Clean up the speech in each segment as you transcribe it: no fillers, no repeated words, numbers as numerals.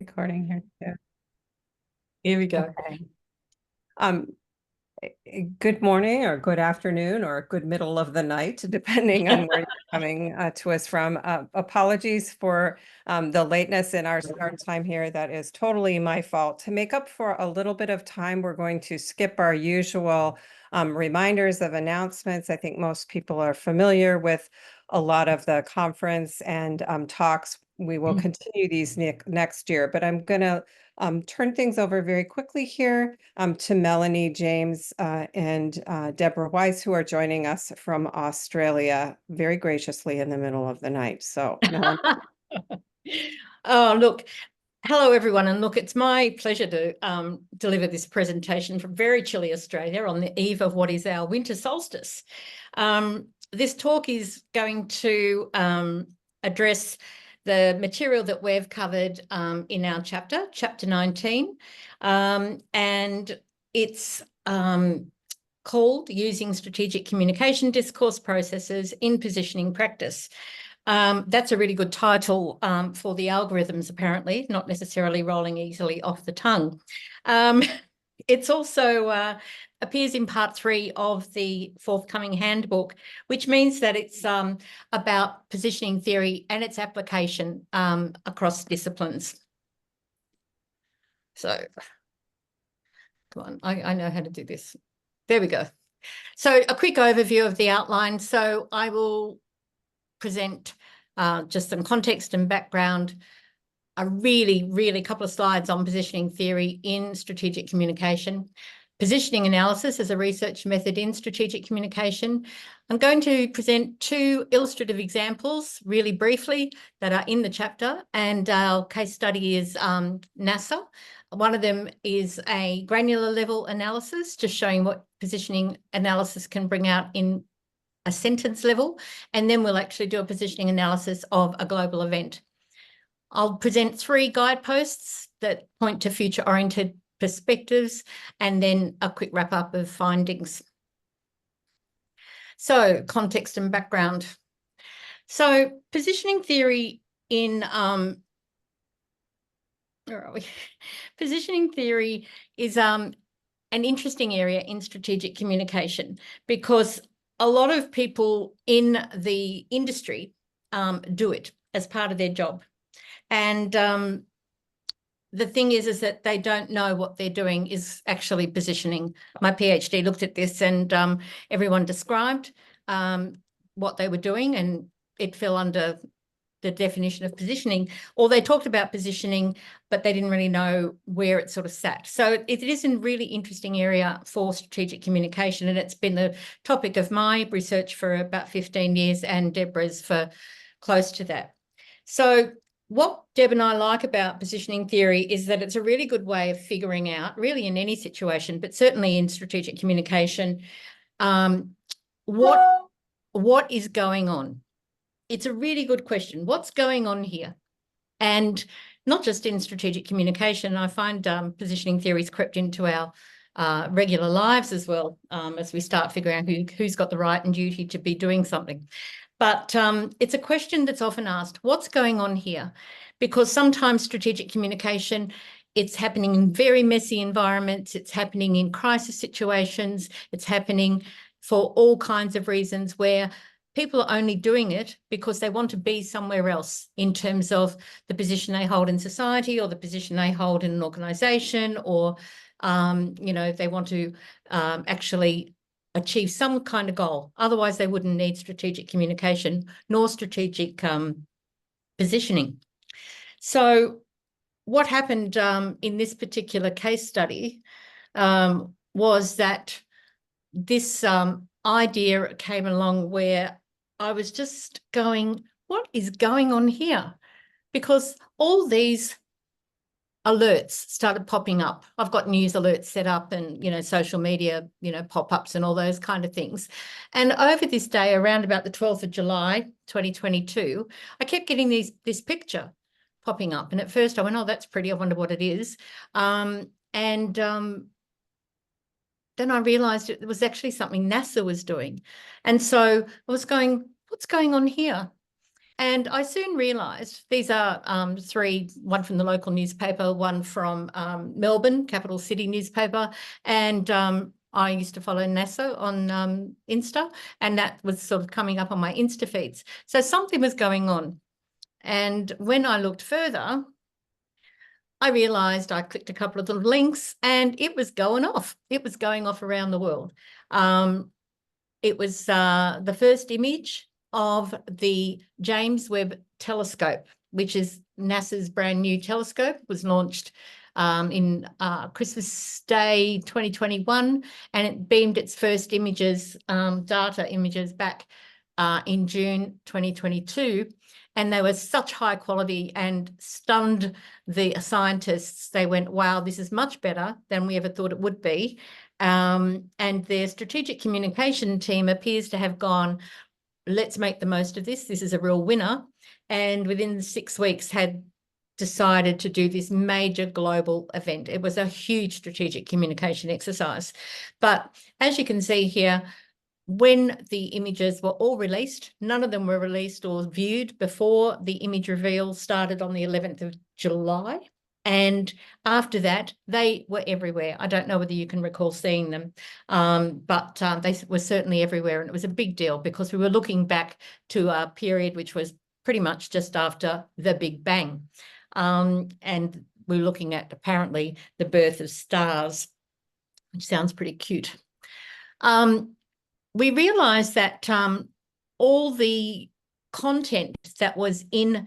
Recording here too. Here we go. Okay. Good morning or good afternoon or good middle of the night, depending on where you're coming to us from. Apologies for the lateness in our start time here. That is totally my fault. To make up for a little bit of time, we're going to skip our usual reminders of announcements. I think most people are familiar with a lot of the conference and talks. We will continue these next year, but I'm going to turn things over very quickly here to Melanie, James, and Deborah Weiss, who are joining us from Australia very graciously in the middle of the night. So, Melanie. Oh, look, hello, everyone. And look, it's my pleasure to deliver this presentation from very chilly Australia on the eve of what is our winter solstice. This talk is going to address the material that we've covered in our chapter 19, and it's called Using Strategic Communication Discourse Processes in Positioning Practice. That's a really good title for the algorithms, apparently, not necessarily rolling easily off the tongue. It's also appears in part 3 of the forthcoming handbook, which means that it's about positioning theory and its application across disciplines. So, come on, I know how to do this. There we go. So a quick overview of the outline. So I will present just some context and background, a really couple of slides on positioning theory in strategic communication, positioning analysis as a research method in strategic communication. I'm going to present 2 illustrative examples really briefly that are in the chapter, and our case study is NASA. One of them is a granular level analysis, just showing what positioning analysis can bring out in a sentence level, and then we'll actually do a positioning analysis of a global event. I'll present 3 guideposts that point to future-oriented perspectives, and then a quick wrap-up of findings. So, context and background. So, positioning theory in where are we? Positioning theory is an interesting area in strategic communication, because a lot of people in the industry do it as part of their job. And the thing is that they don't know what they're doing is actually positioning. My PhD looked at this, and everyone described what they were doing, and it fell under the definition of positioning, or they talked about positioning, but they didn't really know where it sort of sat. So it is a really interesting area for strategic communication, and it's been the topic of my research for about 15 years and Deborah's for close to that. So what Deb and I like about positioning theory is that it's a really good way of figuring out, really in any situation, but certainly in strategic communication, what is going on. It's a really good question. What's going on here? And not just in strategic communication, I find positioning theories crept into our regular lives as well, as we start figuring out who's got the right and duty to be doing something. But it's a question that's often asked, what's going on here? Because sometimes strategic communication, it's happening in very messy environments, it's happening in crisis situations, it's happening for all kinds of reasons where people are only doing it because they want to be somewhere else in terms of the position they hold in society or the position they hold in an organisation, or, they want to actually achieve some kind of goal. Otherwise, they wouldn't need strategic communication nor strategic positioning. So what happened in this particular case study was that this idea came along where I was just going, what is going on here? Because all these alerts started popping up. I've got news alerts set up and, social media, pop-ups and all those kind of things. And over this day, around about the 12th of July, 2022, I kept getting this picture popping up. And at first I went, oh, that's pretty. I wonder what it is. Then I realised it was actually something NASA was doing. And so I was going, what's going on here? And I soon realised these are three, one from the local newspaper, one from Melbourne, capital city newspaper, and I used to follow NASA on Insta, and that was sort of coming up on my Insta feeds. So something was going on. And when I looked further, I realised I clicked a couple of the links and it was going off. It was going off around the world. It was the first image of the James Webb Telescope, which is NASA's brand new telescope, was launched in Christmas Day 2021, and it beamed its first images, data images back in June 2022. And they were such high quality and stunned the scientists. They went, wow, this is much better than we ever thought it would be. And their strategic communication team appears to have gone, let's make the most of this. This is a real winner. And within 6 weeks had decided to do this major global event. It was a huge strategic communication exercise. But as you can see here, when the images were all released, none of them were released or viewed before the image reveal started on the 11th of July. And after that, they were everywhere. I don't know whether you can recall seeing them, but they were certainly everywhere. And it was a big deal because we were looking back to a period which was pretty much just after the Big Bang. And we were looking at apparently the birth of stars, which sounds pretty cute. We realised that all the content that was in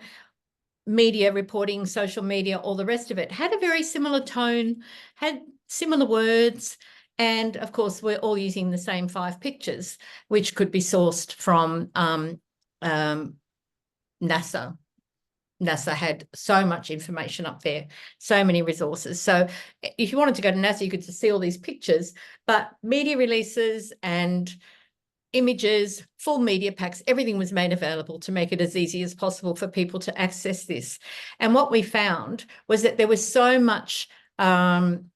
media reporting, social media, all the rest of it had a very similar tone, had similar words, and of course we're all using the same 5 pictures, which could be sourced from NASA. NASA had so much information up there, so many resources. So if you wanted to go to NASA, you could just see all these pictures, but media releases and images, full media packs, everything was made available to make it as easy as possible for people to access this. And what we found was that there was so much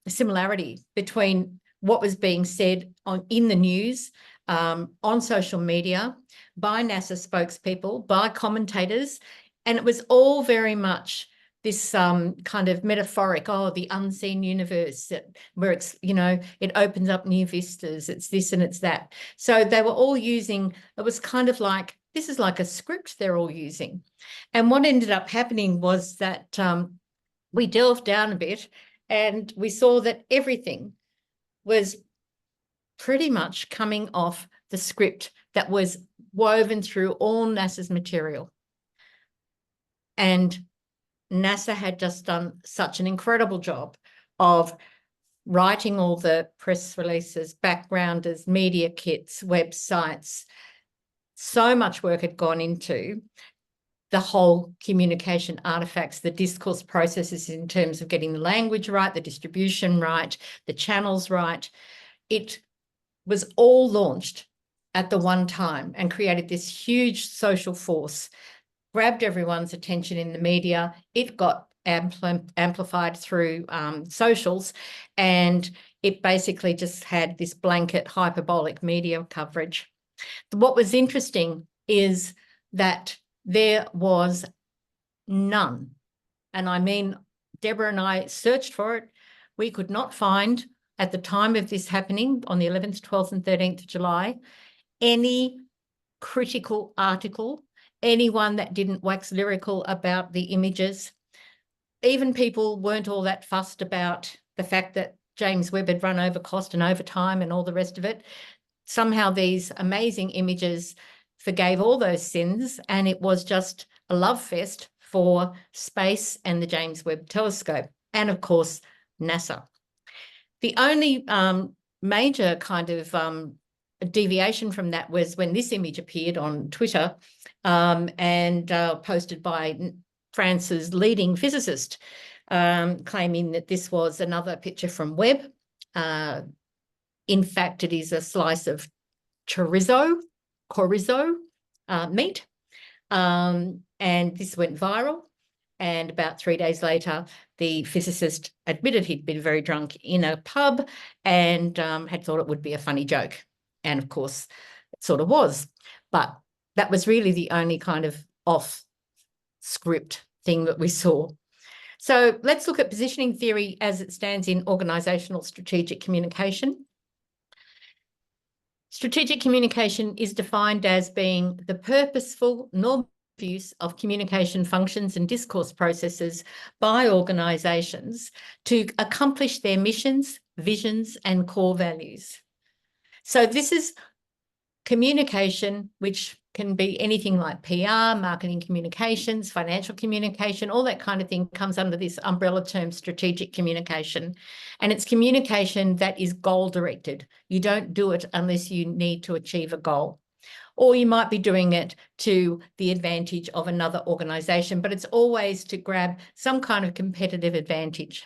similarity between what was being said in the news, on social media, by NASA spokespeople, by commentators, and it was all very much this kind of metaphoric, oh, the unseen universe, where it's, you know, it opens up new vistas, it's this and it's that. So they were all using, it was kind of like, this is like a script they're all using. And what ended up happening was that we delved down a bit and we saw that everything was pretty much coming off the script that was woven through all NASA's material. And NASA had just done such an incredible job of writing all the press releases, backgrounders, media kits, websites. So much work had gone into the whole communication artifacts, the discourse processes in terms of getting the language right, the distribution right, the channels right. It was all launched at the one time and created this huge social force, grabbed everyone's attention in the media. It got amplified through socials, and it basically just had this blanket hyperbolic media coverage. What was interesting is that there was none, and I mean, Deborah and I searched for it. We could not find, at the time of this happening on the 11th, 12th and 13th of July, any critical article, anyone that didn't wax lyrical about the images. Even people weren't all that fussed about the fact that James Webb had run over cost and overtime and all the rest of it. Somehow these amazing images forgave all those sins, and it was just a love fest for space and the James Webb Telescope, and of course, NASA. The only major kind of deviation from that was when this image appeared on Twitter and posted by France's leading physicist, claiming that this was another picture from Webb. In fact, it is a slice of chorizo meat, and this went viral. And about 3 days later, the physicist admitted he'd been very drunk in a pub and had thought it would be a funny joke. And of course, it sort of was. But that was really the only kind of off script thing that we saw. So let's look at positioning theory as it stands in organisational strategic communication. Strategic communication is defined as being the purposeful, normative use of communication functions and discourse processes by organisations to accomplish their missions, visions, and core values. So this is communication, which can be anything like PR, marketing communications, financial communication, all that kind of thing comes under this umbrella term strategic communication. And it's communication that is goal-directed. You don't do it unless you need to achieve a goal. Or you might be doing it to the advantage of another organisation, but it's always to grab some kind of competitive advantage.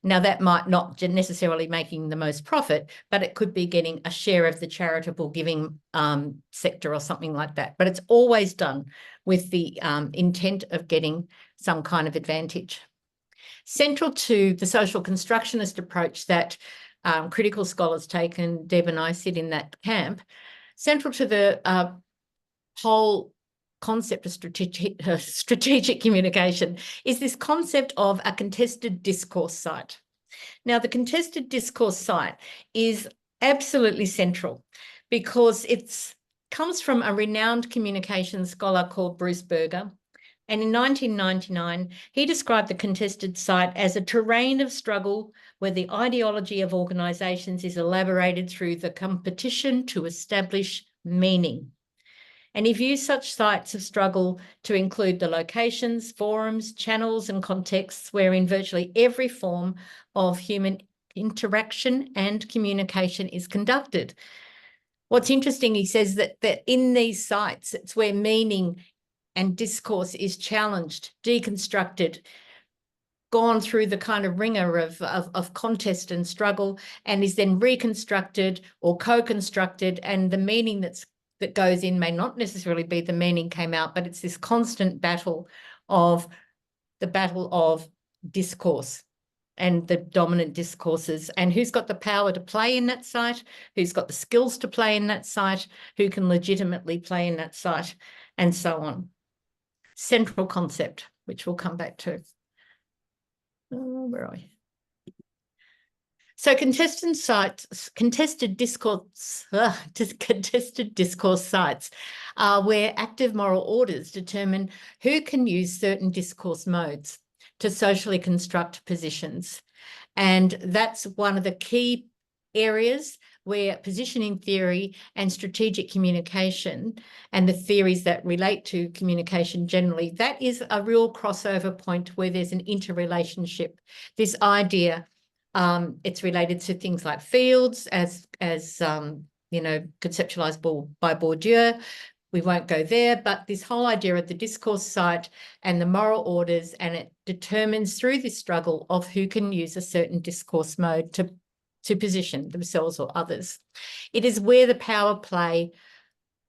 Now, that might not necessarily making the most profit, but it could be getting a share of the charitable giving sector or something like that. But it's always done with the intent of getting some kind of advantage. Central to the social constructionist approach that critical scholars take, and Deb and I sit in that camp, central to the whole concept of strategic communication is this concept of a contested discourse site. Now, the contested discourse site is absolutely central because it comes from a renowned communication scholar called Bruce Berger. And in 1999, he described the contested site as a terrain of struggle where the ideology of organisations is elaborated through the competition to establish meaning. And he views such sites of struggle to include the locations, forums, channels and contexts wherein virtually every form of human interaction and communication is conducted. What's interesting, he says that in these sites, it's where meaning and discourse is challenged, deconstructed, gone through the kind of ringer of contest and struggle, and is then reconstructed or co-constructed, and the meaning that goes in may not necessarily be the meaning came out, but it's this constant battle of discourse and the dominant discourses, and who's got the power to play in that site, who's got the skills to play in that site, who can legitimately play in that site, and so on. Central concept, which we'll come back to. Where are we? So contested discourse sites are where active moral orders determine who can use certain discourse modes to socially construct positions. And that's one of the key areas where positioning theory and strategic communication and the theories that relate to communication generally, that is a real crossover point where there's an interrelationship. This idea, it's related to things like fields as you know, conceptualized by Bourdieu. We won't go there, but this whole idea of the discourse site and the moral orders, and it determines through this struggle of who can use a certain discourse mode to position themselves or others. It is where the power play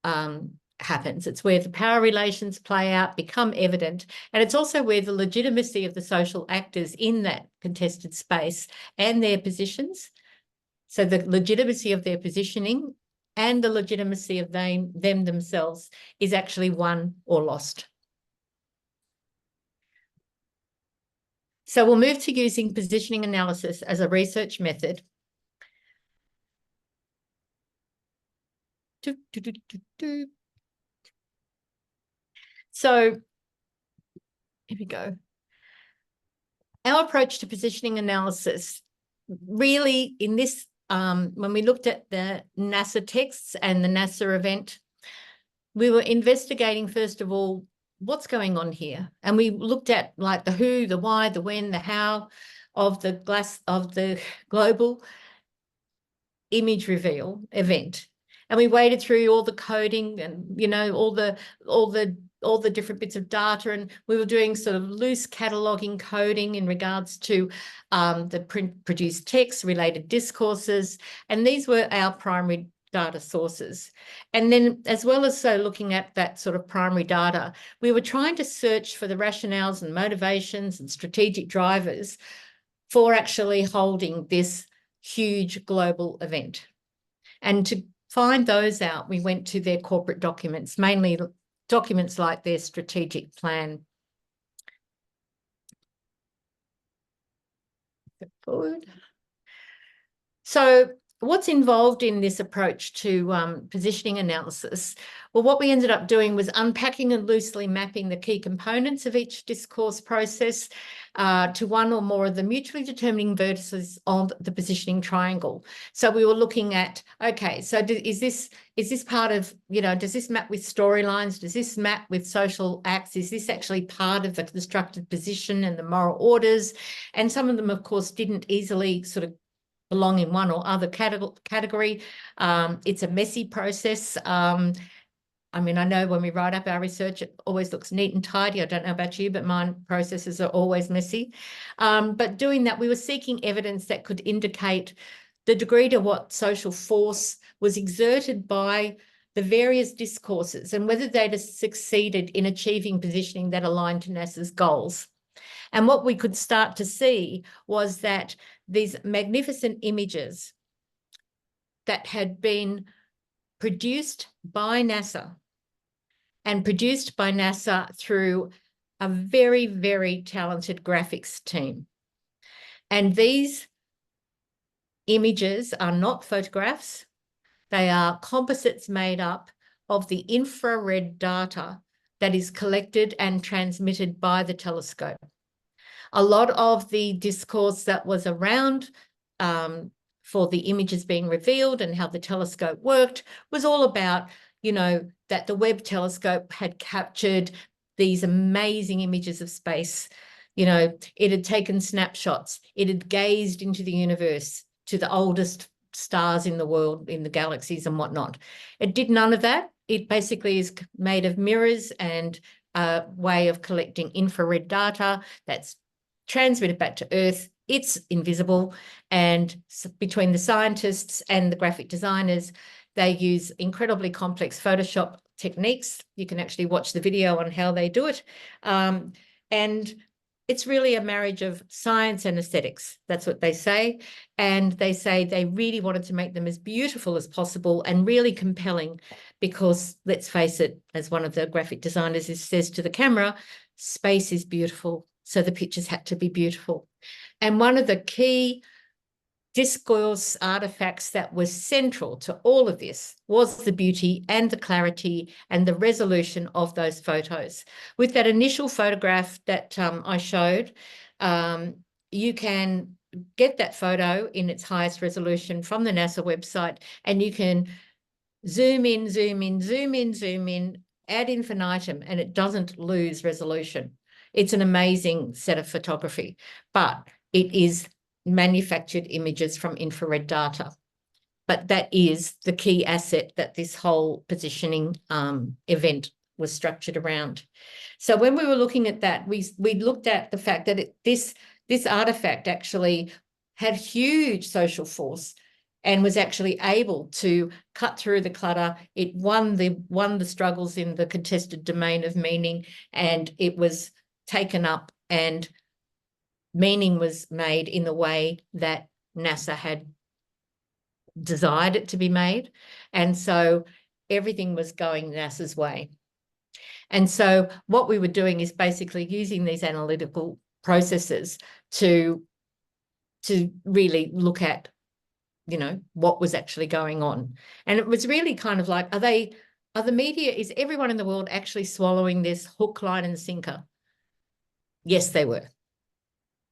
happens. It's where the power relations play out, become evident, and it's also where the legitimacy of the social actors in that contested space and their positions, so the legitimacy of their positioning and the legitimacy of them themselves is actually won or lost. So we'll move to using positioning analysis as a research method. So here we go. Our approach to positioning analysis really in this, when we looked at the NASA texts and the NASA event, we were investigating, first of all, what's going on here. And we looked at like the who, the why, the when, the how of the global image reveal event. And we waded through all the coding and, you know, all the different bits of data, and we were doing sort of loose cataloging coding in regards to the produced text, related discourses, and these were our primary data sources. And then as well as looking at that sort of primary data, we were trying to search for the rationales and motivations and strategic drivers for actually holding this huge global event. And to find those out, we went to their corporate documents, mainly documents like their strategic plan Forward. So what's involved in this approach to positioning analysis? Well, what we ended up doing was unpacking and loosely mapping the key components of each discourse process to one or more of the mutually determining vertices of the positioning triangle. So we were looking at, okay, so is this part of, does this map with storylines? Does this map with social acts? Is this actually part of the constructed position and the moral orders? And some of them, of course, didn't easily sort of belong in one or other category. It's a messy process. I mean, I know when we write up our research, it always looks neat and tidy. I don't know about you, but mine processes are always messy. But doing that, we were seeking evidence that could indicate the degree to what social force was exerted by the various discourses and whether they'd succeeded in achieving positioning that aligned to NASA's goals. And what we could start to see was that these magnificent images that had been produced by NASA and produced by NASA through a very, very talented graphics team. And these images are not photographs. They are composites made up of the infrared data that is collected and transmitted by the telescope. A lot of the discourse that was around for the images being revealed and how the telescope worked was all about, that the Webb telescope had captured these amazing images of space. It had taken snapshots. It had gazed into the universe, to the oldest stars in the world, in the galaxies and whatnot. It did none of that. It basically is made of mirrors and a way of collecting infrared data that's transmitted back to Earth. It's invisible. And between the scientists and the graphic designers, they use incredibly complex Photoshop techniques. You can actually watch the video on how they do it. And it's really a marriage of science and aesthetics. That's what they say. And they say they really wanted to make them as beautiful as possible and really compelling because, let's face it, as one of the graphic designers says to the camera, space is beautiful. So the pictures had to be beautiful. And one of the key discourse artifacts that was central to all of this was the beauty and the clarity and the resolution of those photos. With that initial photograph that I showed, you can get that photo in its highest resolution from the NASA website, and you can zoom in, zoom in, zoom in, zoom in, ad infinitum, and it doesn't lose resolution. It's an amazing set of photography, but it is manufactured images from infrared data. But that is the key asset that this whole positioning event was structured around. So when we were looking at that, we looked at the fact that this artifact actually had huge social force and was actually able to cut through the clutter. It won the struggles in the contested domain of meaning, and it was taken up, and meaning was made in the way that NASA had desired it to be made. And so everything was going NASA's way. And so what we were doing is basically using these analytical processes to really look at, what was actually going on. And it was really kind of like, are the media, is everyone in the world actually swallowing this hook, line, and sinker? Yes, they were.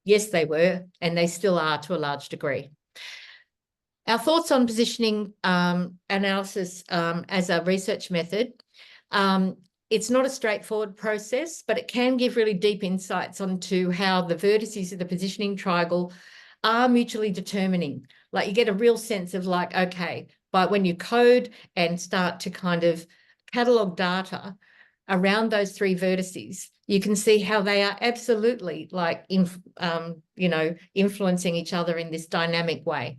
Yes, they were, and they still are to a large degree. Our thoughts on positioning analysis as a research method, it's not a straightforward process, but it can give really deep insights onto how the vertices of the positioning triangle are mutually determining. Like, you get a real sense of like, okay, but when you code and start to kind of catalogue data around those three vertices, you can see how they are absolutely like, influencing each other in this dynamic way.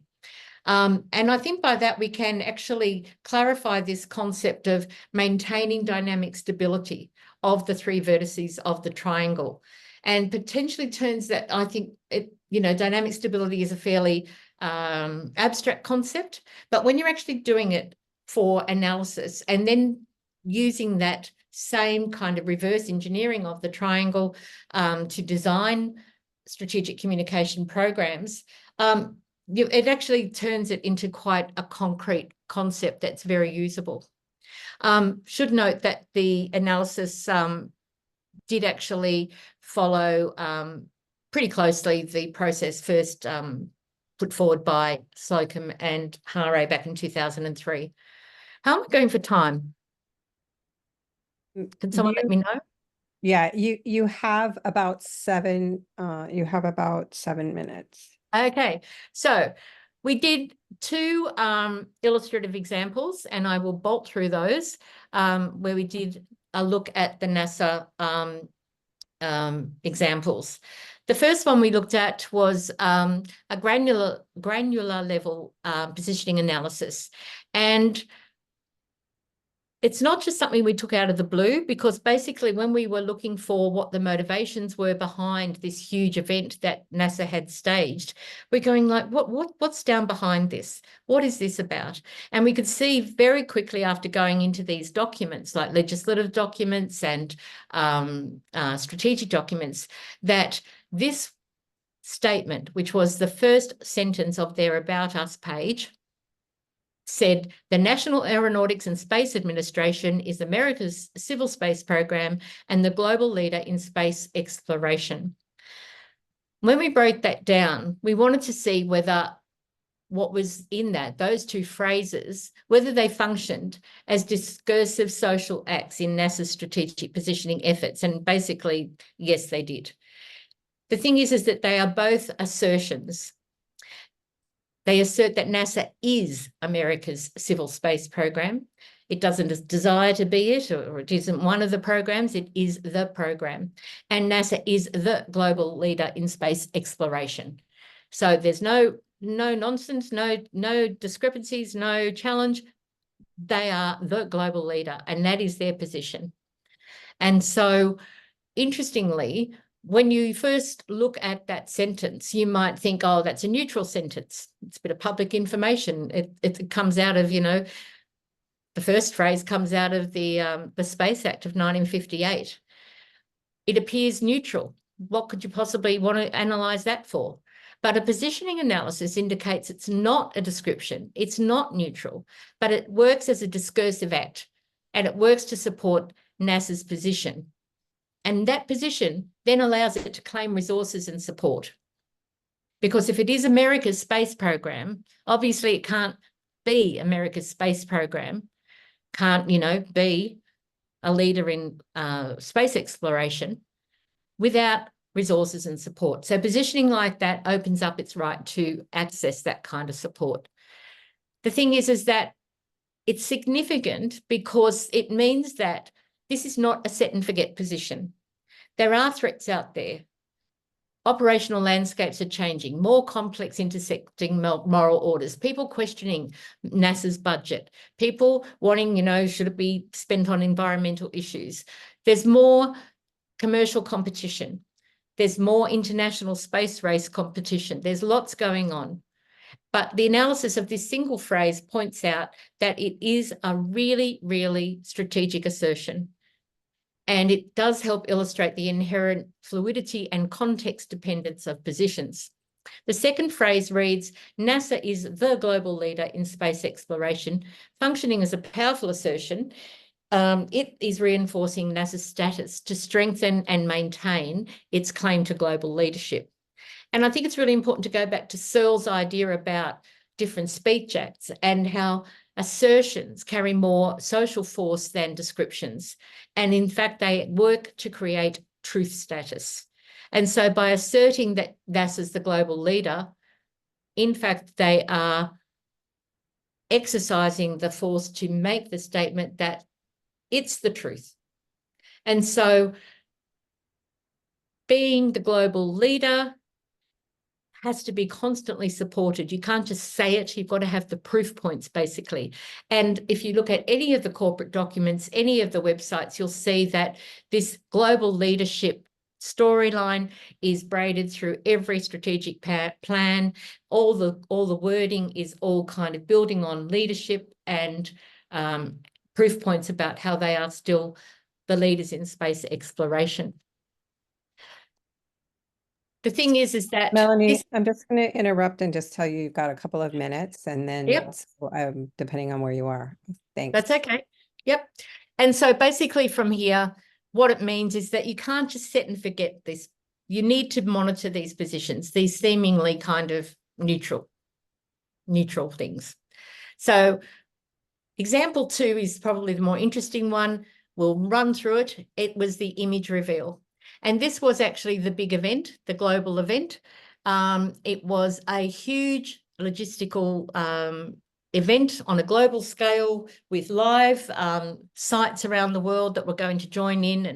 And I think by that we can actually clarify this concept of maintaining dynamic stability of the three vertices of the triangle, and potentially turns that, I think, dynamic stability is a fairly abstract concept, but when you're actually doing it for analysis and then using that same kind of reverse engineering of the triangle to design strategic communication programs, it actually turns it into quite a concrete concept that's very usable. Should note that the analysis did actually follow pretty closely the process first put forward by Slocum and Hare back in 2003. How am I going for time? Can someone let me know? Yeah, you have about 7 minutes. Okay, so we did 2 illustrative examples, and I will bolt through those, where we did a look at the NASA examples. The first one we looked at was a granular level positioning analysis, and it's not just something we took out of the blue, because basically when we were looking for what the motivations were behind this huge event that NASA had staged, we're going like, what's down behind this? What is this about? And we could see very quickly after going into these documents, like legislative documents and strategic documents, that this statement, which was the first sentence of their About Us page, said the National Aeronautics and Space Administration is America's civil space program and the global leader in space exploration. When we broke that down, we wanted to see whether what was in that, those 2 phrases, whether they functioned as discursive social acts in NASA's strategic positioning efforts. And basically, yes, they did. The thing is that they are both assertions. They assert that NASA is America's civil space program. It doesn't desire to be it, or it isn't one of the programs. It is the program. And NASA is the global leader in space exploration. So there's no nonsense, no discrepancies, no challenge. They are the global leader, and that is their position. And so, interestingly, when you first look at that sentence, you might think, oh, that's a neutral sentence. It's a bit of public information. It comes out of, the first phrase comes out of the Space Act of 1958. It appears neutral. What could you possibly want to analyse that for? But a positioning analysis indicates it's not a description. It's not neutral, but it works as a discursive act, and it works to support NASA's position. And that position then allows it to claim resources and support. Because if it is America's space program, obviously it can't be America's space program, can't, be a leader in space exploration without resources and support. So positioning like that opens up its right to access that kind of support. The thing is that it's significant because it means that this is not a set and forget position. There are threats out there. Operational landscapes are changing, more complex intersecting moral orders, people questioning NASA's budget, people wanting, should it be spent on environmental issues? There's more commercial competition. There's more international space race competition. There's lots going on. But the analysis of this single phrase points out that it is a really, really strategic assertion. And it does help illustrate the inherent fluidity and context dependence of positions. The second phrase reads, NASA is the global leader in space exploration, functioning as a powerful assertion. It is reinforcing NASA's status to strengthen and maintain its claim to global leadership. And I think it's really important to go back to Searle's idea about different speech acts and how assertions carry more social force than descriptions. And in fact, they work to create truth status. And so by asserting that NASA's the global leader, in fact, they are exercising the force to make the statement that it's the truth. And so being the global leader has to be constantly supported. You can't just say it, you've got to have the proof points, basically. And if you look at any of the corporate documents, any of the websites, you'll see that this global leadership storyline is braided through every strategic plan. All the wording is all kind of building on leadership and proof points about how they are still the leaders in space exploration. the thing is that Melanie, this, I'm just going to interrupt and just tell you you've got a couple of minutes and then yep, depending on where you are. Thanks. that's okay. Yep. And so basically from here, what it means is that you can't just set and forget this. You need to monitor these positions, these seemingly kind of neutral things. So example 2 is probably the more interesting one. We'll run through it. It was the image reveal. And this was actually the big event, the global event. It was a huge logistical event on a global scale with live sites around the world that were going to join in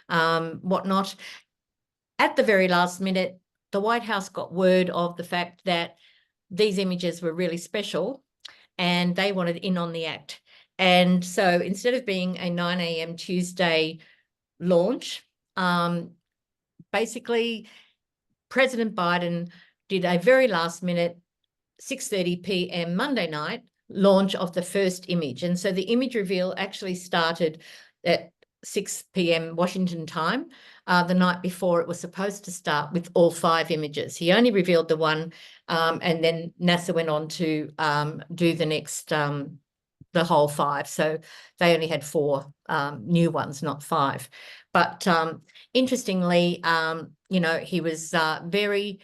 and whatnot. At the very last minute, the White House got word of the fact that these images were really special and they wanted in on the act. And so instead of being a 9 a.m. Tuesday launch, basically President Biden did a very last minute 6:30 p.m. Monday night launch of the first image. And so the image reveal actually started at 6 p.m. Washington time, the night before it was supposed to start with all 5 images. He only revealed the one, and then NASA went on to do the next, the whole 5. So they only had 4 new ones, not 5. But interestingly, you know, he was a very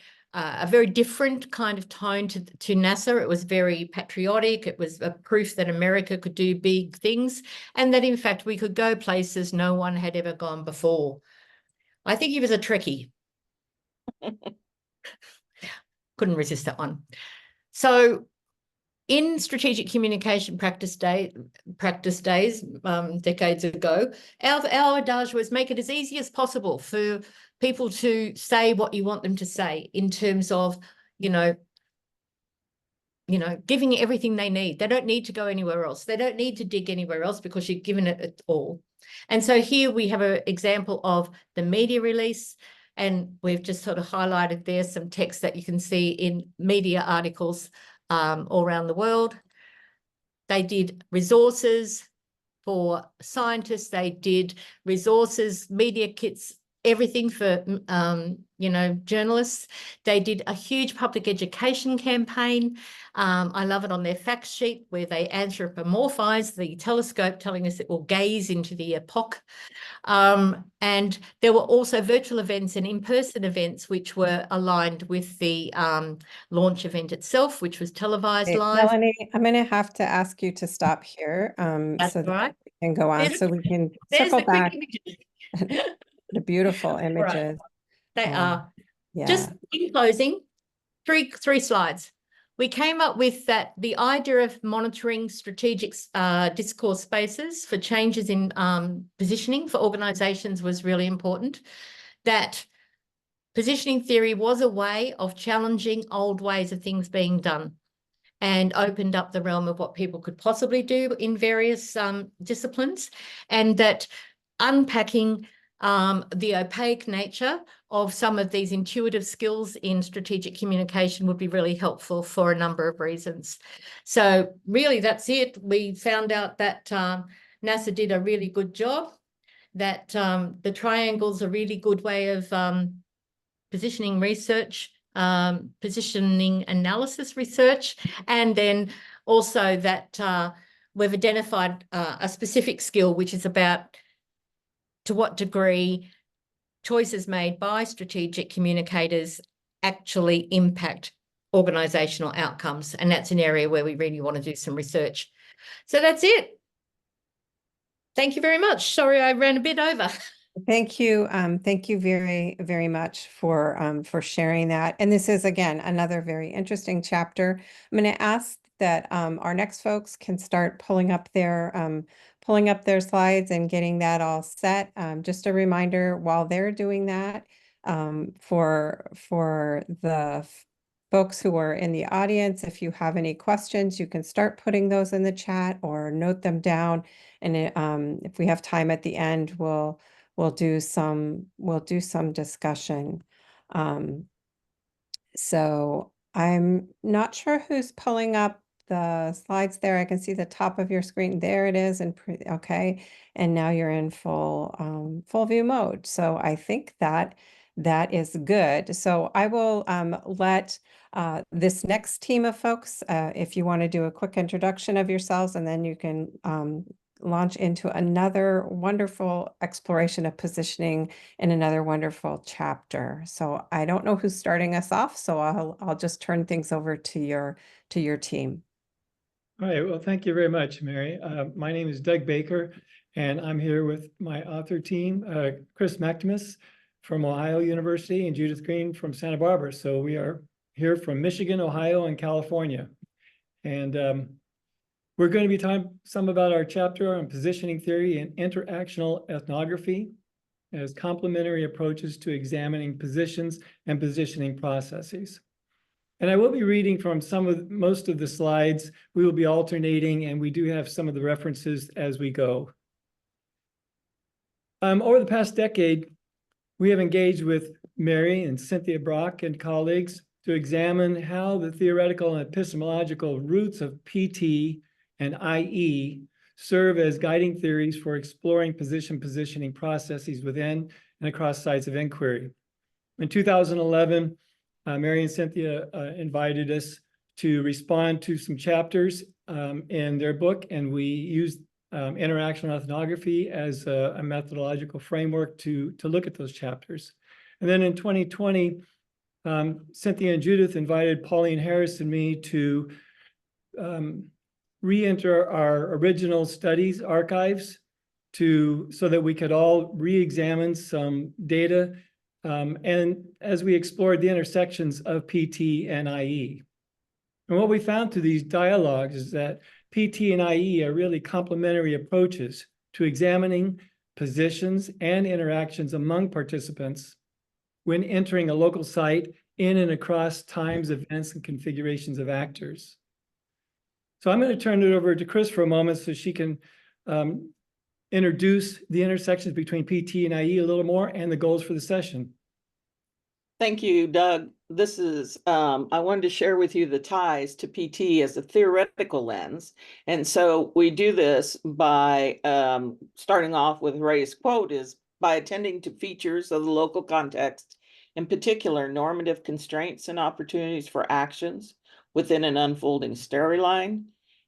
different kind of tone to NASA. It was very patriotic. It was a proof that America could do big things and that, in fact, we could go places no one had ever gone before. I think he was a Trekkie. Couldn't resist that one. So in strategic communication practice days, decades ago, our adage was make it as easy as possible for people to say what you want them to say in terms of, you know, giving everything they need. They don't need to go anywhere else. They don't need to dig anywhere else because you've given it all. And so here we have an example of the media release, and we've just sort of highlighted there some text that you can see in media articles all around the world. They did resources for scientists. They did resources, media kits, everything for, you know, journalists. They did a huge public education campaign. I love it on their fact sheet where they anthropomorphize the telescope, telling us it will gaze into the epoch. And there were also virtual events and in-person events which were aligned with the launch event itself, which was televised live. Melanie, I'm going to have to ask you to stop here That's so that right. we can go on, so we can There's circle the quick back. images. The beautiful Right. images. They are. Yeah. Just in closing, three slides. We came up with that the idea of monitoring strategic discourse spaces for changes in positioning for organisations was really important. That positioning theory was a way of challenging old ways of things being done and opened up the realm of what people could possibly do in various disciplines, and that unpacking the opaque nature of some of these intuitive skills in strategic communication would be really helpful for a number of reasons. So really that's it. We found out that NASA did a really good job, that the triangle's a really good way of positioning research, positioning analysis research, and then also that we've identified a specific skill, which is about to what degree choices made by strategic communicators actually impact organisational outcomes. And that's an area where we really want to do some research. So that's it. Thank you very much. Sorry, I ran a bit over. Thank you. Thank you very, very much for sharing that. And this is, again, another very interesting chapter. I'm going to ask that our next folks can start pulling up their slides and getting that all set. Just a reminder while they're doing that, for the folks who are in the audience, if you have any questions, you can start putting those in the chat or note them down. And if we have time at the end, we'll do some discussion. So I'm not sure who's pulling up the slides there. I can see the top of your screen. There it is. And okay. And now you're in full view mode. So I think that that is good. So I will let this next team of folks, if you want to do a quick introduction of yourselves, and then you can launch into another wonderful exploration of positioning in another wonderful chapter. So I don't know who's starting us off, so I'll just turn things over to your team. All right, well, thank you very much, Mary. My name is Doug Baker, and I'm here with my author team, Chris Machtmes from Ohio University and Judith Green from Santa Barbara. So we are here from Michigan, Ohio, and California. And we're going to be talking some about our chapter on positioning theory and interactional ethnography as complementary approaches to examining positions and positioning processes. And I will be reading from most of the slides. We will be alternating, and we do have some of the references as we go. Over the past decade, we have engaged with Mary and Cynthia Brock and colleagues to examine how the theoretical and epistemological roots of PT and IE serve as guiding theories for exploring positioning processes within and across sites of inquiry. In 2011, Mary and Cynthia invited us to respond to some chapters in their book, and we used interactional ethnography as a methodological framework to look at those chapters. And then in 2020, Cynthia and Judith invited Pauline Harris and me to re-enter our original studies archives so that we could all re-examine some data and as we explored the intersections of PT and IE. And what we found through these dialogues is that PT and IE are really complementary approaches to examining positions and interactions among participants when entering a local site in and across times, events, and configurations of actors. So I'm going to turn it over to Chris for a moment so she can introduce the intersections between PT and IE a little more and the goals for the session. Thank you, Doug. This is, I wanted to share with you the ties to PT as a theoretical lens. And so we do this by starting off with Ray's quote is, by attending to features of the local context, in particular normative constraints and opportunities for actions within an unfolding storyline,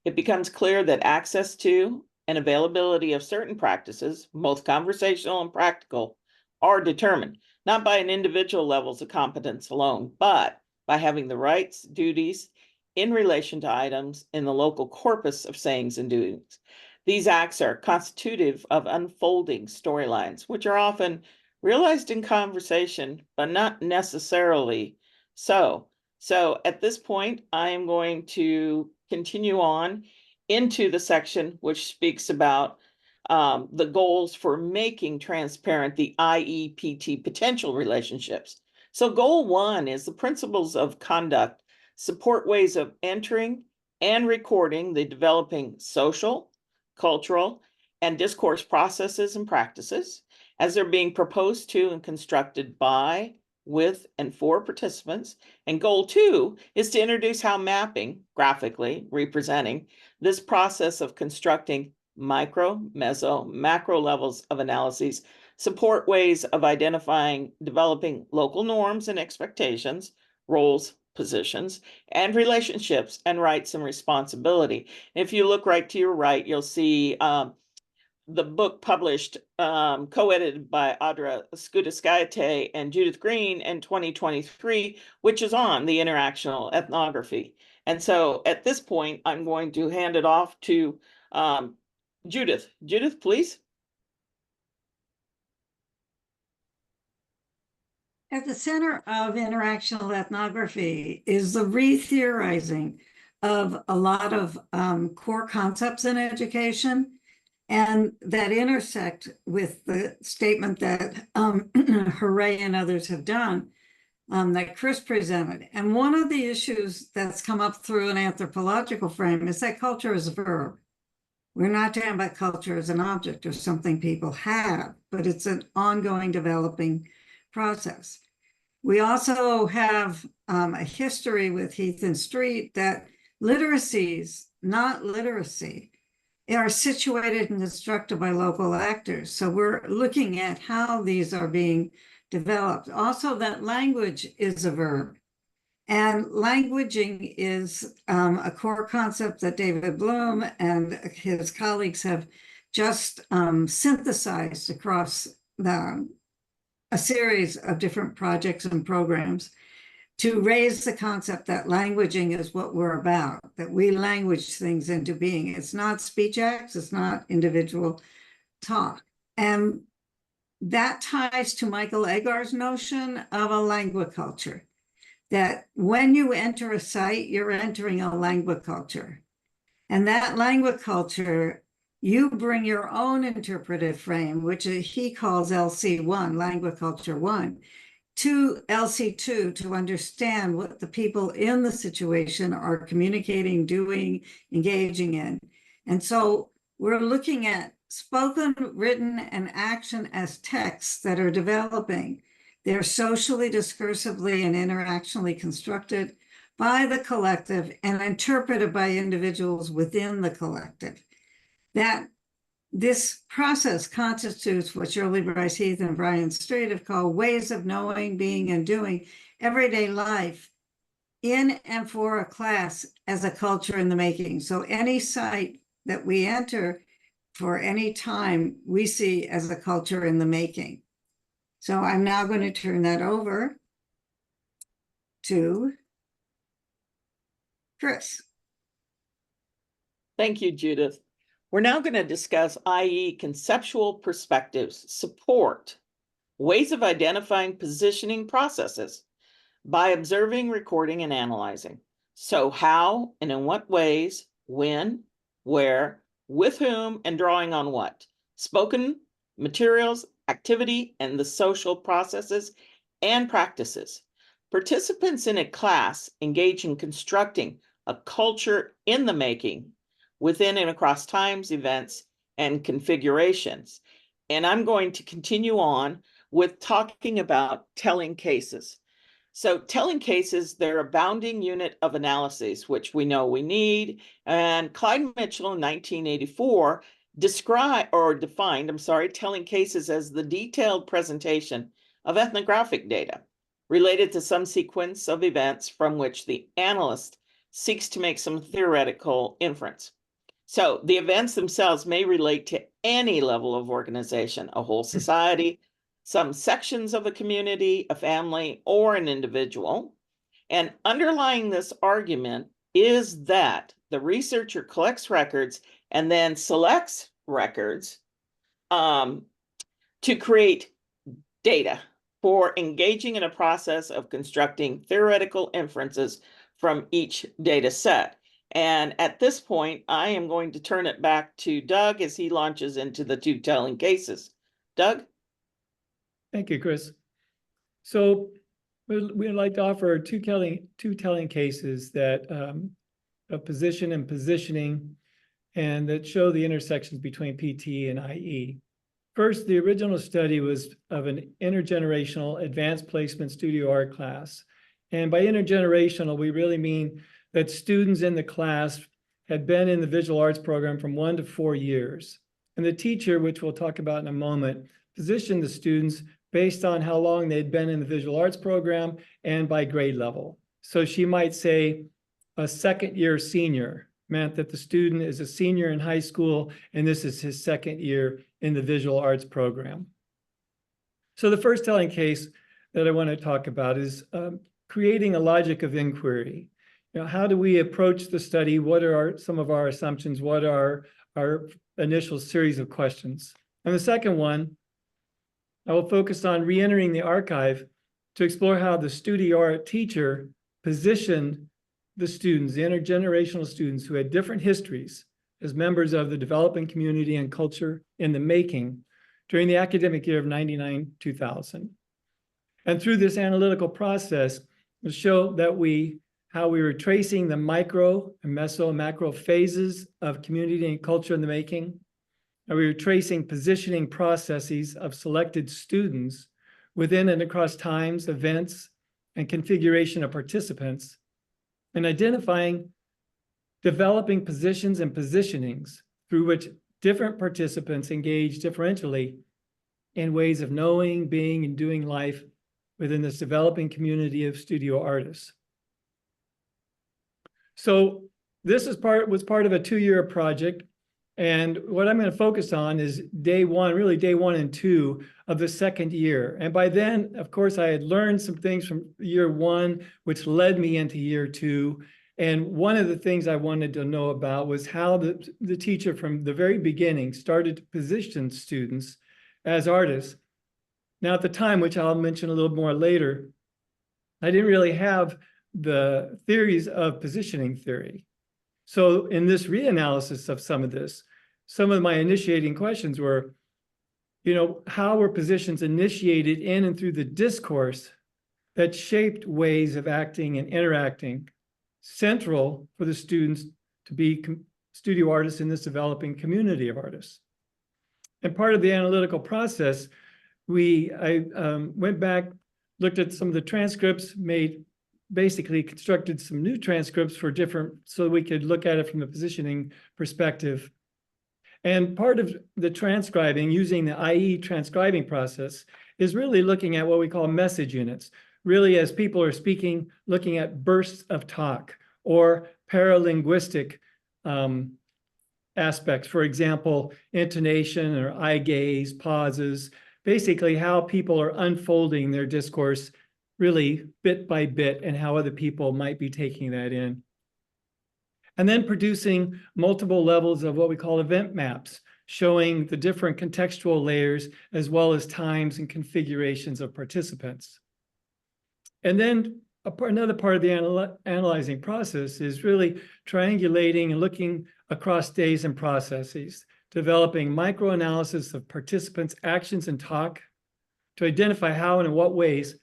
it becomes clear that access to and availability of certain practices, both conversational and practical, are determined not by an individual levels of competence alone, but by having the rights, duties in relation to items in the local corpus of sayings and doings. These acts are constitutive of unfolding storylines, which are often realized in conversation, but not necessarily so. So at this point, I am going to continue on into the section which speaks about the goals for making transparent the IEPT potential relationships. So goal 1 is the principles of conduct support ways of entering and recording the developing social, cultural, and discourse processes and practices as they're being proposed to and constructed by, with, and for participants. And goal 2 is to introduce how mapping, graphically representing this process of constructing micro, meso, macro levels of analyses, support ways of identifying, developing local norms and expectations, roles, positions, and relationships, and rights and responsibility. If you look right to your right, you'll see the book published, co-edited by Audra Skudeskayate and Judith Green in 2023, which is on the interactional ethnography. And so at this point, I'm going to hand it off to Judith. Judith, please. At the center of interactional ethnography is the re-theorizing of a lot of core concepts in education, and that intersect with the statement that Hooray and others have done, that Chris presented. And one of the issues that's come up through an anthropological frame is that culture is a verb. We're not talking about culture as an object or something people have, but it's an ongoing developing process. We also have a history with Heath and Street that literacies, not literacy, are situated and constructed by local actors. So we're looking at how these are being developed. Also, that language is a verb. And languaging is a core concept that David Bloom and his colleagues have just synthesized across a series of different projects and programs to raise the concept that languaging is what we're about, that we language things into being. It's not speech acts, it's not individual talk. And that ties to Michael Agar's notion of a languaculture, that when you enter a site, you're entering a languaculture. And that languaculture, you bring your own interpretive frame, which he calls LC1, Languaculture 1, to LC2 to understand what the people in the situation are communicating, doing, engaging in. And so we're looking at spoken, written, and action as texts that are developing. They're socially, discursively, and interactionally constructed by the collective and interpreted by individuals within the collective. That this process constitutes what Shirley Bryce Heath and Brian Strait have called ways of knowing, being, and doing everyday life in and for a class as a culture in the making. So any site that we enter for any time, we see as a culture in the making. So I'm now going to turn that over to Chris. Thank you, Judith. We're now going to discuss IE conceptual perspectives, support, ways of identifying positioning processes by observing, recording, and analyzing. So how and in what ways, when, where, with whom, and drawing on what? Spoken, materials, activity, and the social processes and practices. Participants in a class engage in constructing a culture in the making within and across times, events, and configurations. And I'm going to continue on with talking about telling cases. So telling cases, they're a bounding unit of analysis, which we know we need. And Clyde Mitchell in 1984 defined telling cases as the detailed presentation of ethnographic data related to some sequence of events from which the analyst seeks to make some theoretical inference. So the events themselves may relate to any level of organization, a whole society, some sections of a community, a family, or an individual. And underlying this argument is that the researcher collects records and then selects records to create data for engaging in a process of constructing theoretical inferences from each data set. And at this point, I am going to turn it back to Doug as he launches into the two telling cases. Doug? Thank you, Chris. So we'd like to offer two telling cases that of position and positioning, and that show the intersections between PT and IE. First, the original study was of an intergenerational advanced placement studio art class. And by intergenerational, we really mean that students in the class had been in the visual arts program from 1 to 4 years. And the teacher, which we'll talk about in a moment, positioned the students based on how long they'd been in the visual arts program and by grade level. So she might say a second-year senior meant that the student is a senior in high school, and this is his second year in the visual arts program. So the first telling case that I want to talk about is creating a logic of inquiry. You know, how do we approach the study? What are some of our assumptions? What are our initial series of questions? And the second one, I will focus on re-entering the archive to explore how the studio art teacher positioned the students, the intergenerational students who had different histories as members of the developing community and culture in the making during the academic year of 99-2000. And through this analytical process, we'll show that how we were tracing the micro and meso and macro phases of community and culture in the making. And we were tracing positioning processes of selected students within and across times, events, and configuration of participants, and identifying developing positions and positionings through which different participants engage differentially and ways of knowing, being, and doing life within this developing community of studio artists. So this was part of a 2-year project. And what I'm going to focus on is day one, really day 1 and 2 of the second year. And by then, of course, I had learned some things from year 1, which led me into year 2. And one of the things I wanted to know about was how the teacher from the very beginning started to position students as artists. Now, at the time, which I'll mention a little more later, I didn't really have the theories of positioning theory. So in this reanalysis of some of this, some of my initiating questions were, how were positions initiated in and through the discourse that shaped ways of acting and interacting, central for the students to be studio artists in this developing community of artists. And part of the analytical process, I went back, looked at some of the transcripts, basically constructed some new transcripts for so we could look at it from the positioning perspective. And part of the transcribing, using the IE transcribing process, is really looking at what we call message units. Really, as people are speaking, looking at bursts of talk or paralinguistic aspects. For example, intonation or eye gaze, pauses, basically how people are unfolding their discourse really bit by bit and how other people might be taking that in. And then producing multiple levels of what we call event maps, showing the different contextual layers as well as times and configurations of participants. And then another part of the analyzing process is really triangulating and looking across days and processes, developing microanalysis of participants' actions and talk to identify how and in what ways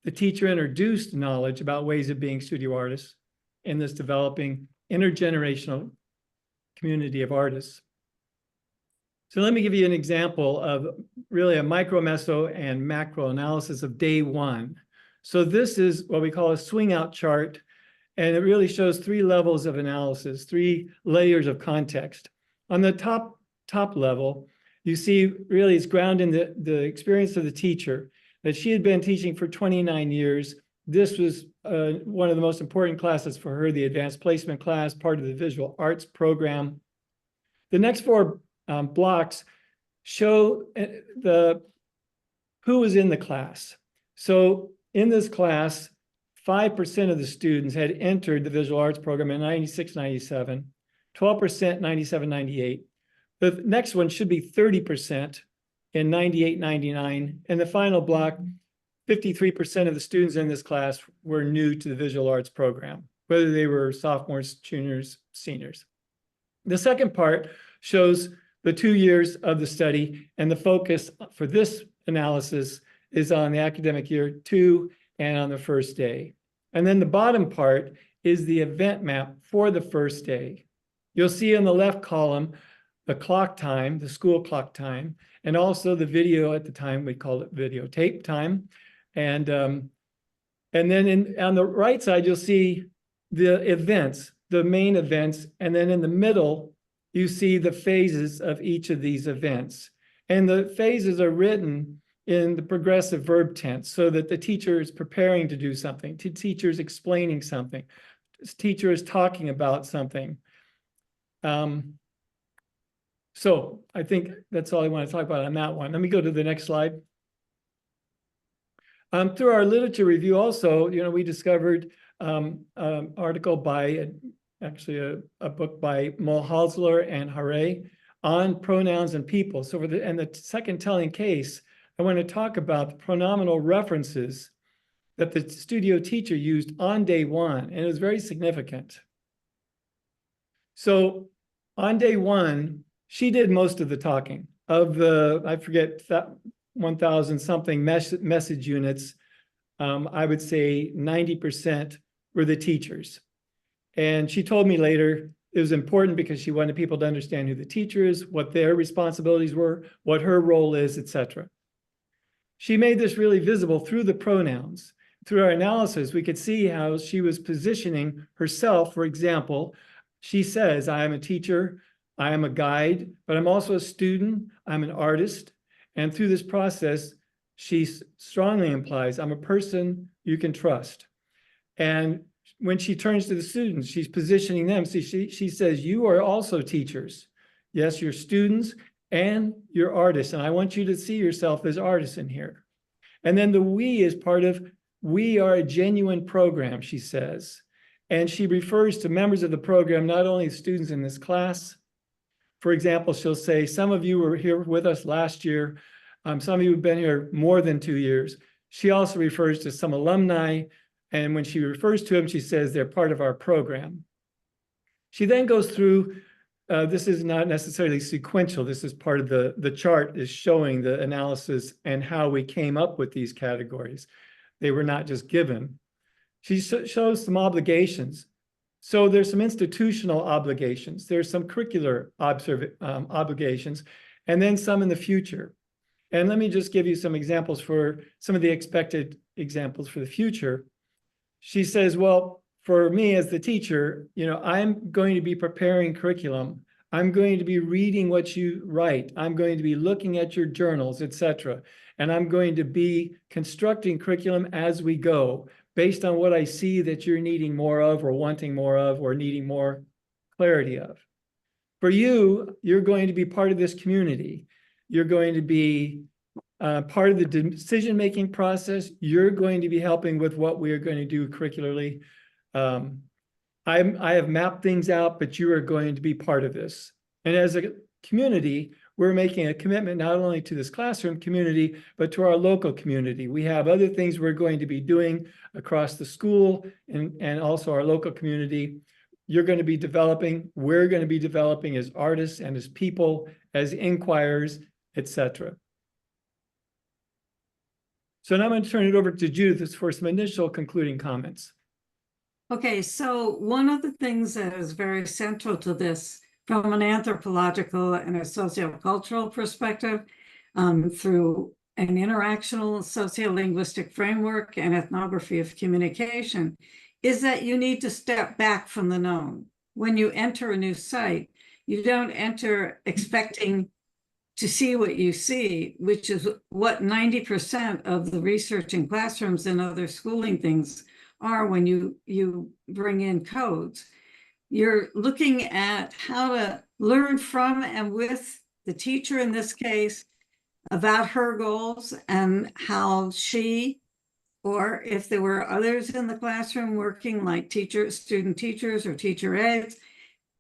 the teacher introduced knowledge about ways of being studio artists in this developing intergenerational community of artists. So let me give you an example of really a micro, meso, and macro analysis of day 1. So this is what we call a swing out chart, and it really shows 3 levels of analysis, 3 layers of context. On the top level, you see really it's grounded in the experience of the teacher, that she had been teaching for 29 years. This was one of the most important classes for her, the advanced placement class, part of the visual arts program. The next 4 blocks show who was in the class. So in this class, 5% of the students had entered the visual arts program in 96, 97, 12% 97, 98. The next one should be 30% in 98, 99. And the final block, 53% of the students in this class were new to the visual arts program, whether they were sophomores, juniors, seniors. The second part shows the 2 years of the study, and the focus for this analysis is on the academic year 2 and on the first day. And then the bottom part is the event map for the first day. You'll see in the left column the clock time, the school clock time, and also the video at the time, we called it videotape time. And then on the right side, you'll see the events, the main events, and then in the middle, you see the phases of each of these events. And the phases are written in the progressive verb tense so that the teacher is preparing to do something, the teacher is explaining something, the teacher is talking about something. So I think that's all I want to talk about on that one. Let me go to the next slide. Through our literature review also, we discovered an article by, actually a book by Mulhalsler and Hare on pronouns and people. So for the second telling case, I want to talk about the pronominal references that the studio teacher used on day 1, and it was very significant. So on day 1, she did most of the talking. Of the, I forget, 1,000 something message units, I would say 90% were the teachers. And she told me later it was important because she wanted people to understand who the teacher is, what their responsibilities were, what her role is, etc. She made this really visible through the pronouns. Through our analysis, we could see how she was positioning herself. For example, she says, I am a teacher, I am a guide, but I'm also a student, I'm an artist. And through this process, she strongly implies, I'm a person you can trust. And when she turns to the students, she's positioning them. See, she says, you are also teachers. Yes, you're students and you're artists. And I want you to see yourself as artists in here. And then the we is part of, we are a genuine program, she says. And she refers to members of the program, not only students in this class. For example, she'll say, some of you were here with us last year. Some of you have been here more than 2 years. She also refers to some alumni. And when she refers to them, she says they're part of our program. She then goes through, this is not necessarily sequential. This is part of the chart is showing the analysis and how we came up with these categories. They were not just given. She shows some obligations. So there's some institutional obligations. There's some curricular obligations, and then some in the future. And let me just give you some examples for some of the expected examples for the future. She says, well, for me as the teacher, I'm going to be preparing curriculum. I'm going to be reading what you write. I'm going to be looking at your journals, etc. And I'm going to be constructing curriculum as we go based on what I see that you're needing more of or wanting more of or needing more clarity of. For you, you're going to be part of this community. You're going to be part of the decision-making process. You're going to be helping with what we are going to do curricularly. I have mapped things out, but you are going to be part of this. And as a community, we're making a commitment not only to this classroom community, but to our local community. We have other things we're going to be doing across the school and also our local community. You're going to be developing, we're going to be developing as artists and as people, as inquirers, etc. So now I'm going to turn it over to Judith for some initial concluding comments. Okay, so one of the things that is very central to this from an anthropological and a sociocultural perspective, through an interactional sociolinguistic framework and ethnography of communication, is that you need to step back from the known. When you enter a new site, you don't enter expecting to see what you see, which is what 90% of the research in classrooms and other schooling things are when you bring in codes. You're looking at how to learn from and with the teacher in this case about her goals and how she, or if there were others in the classroom working like student teachers or teacher aides,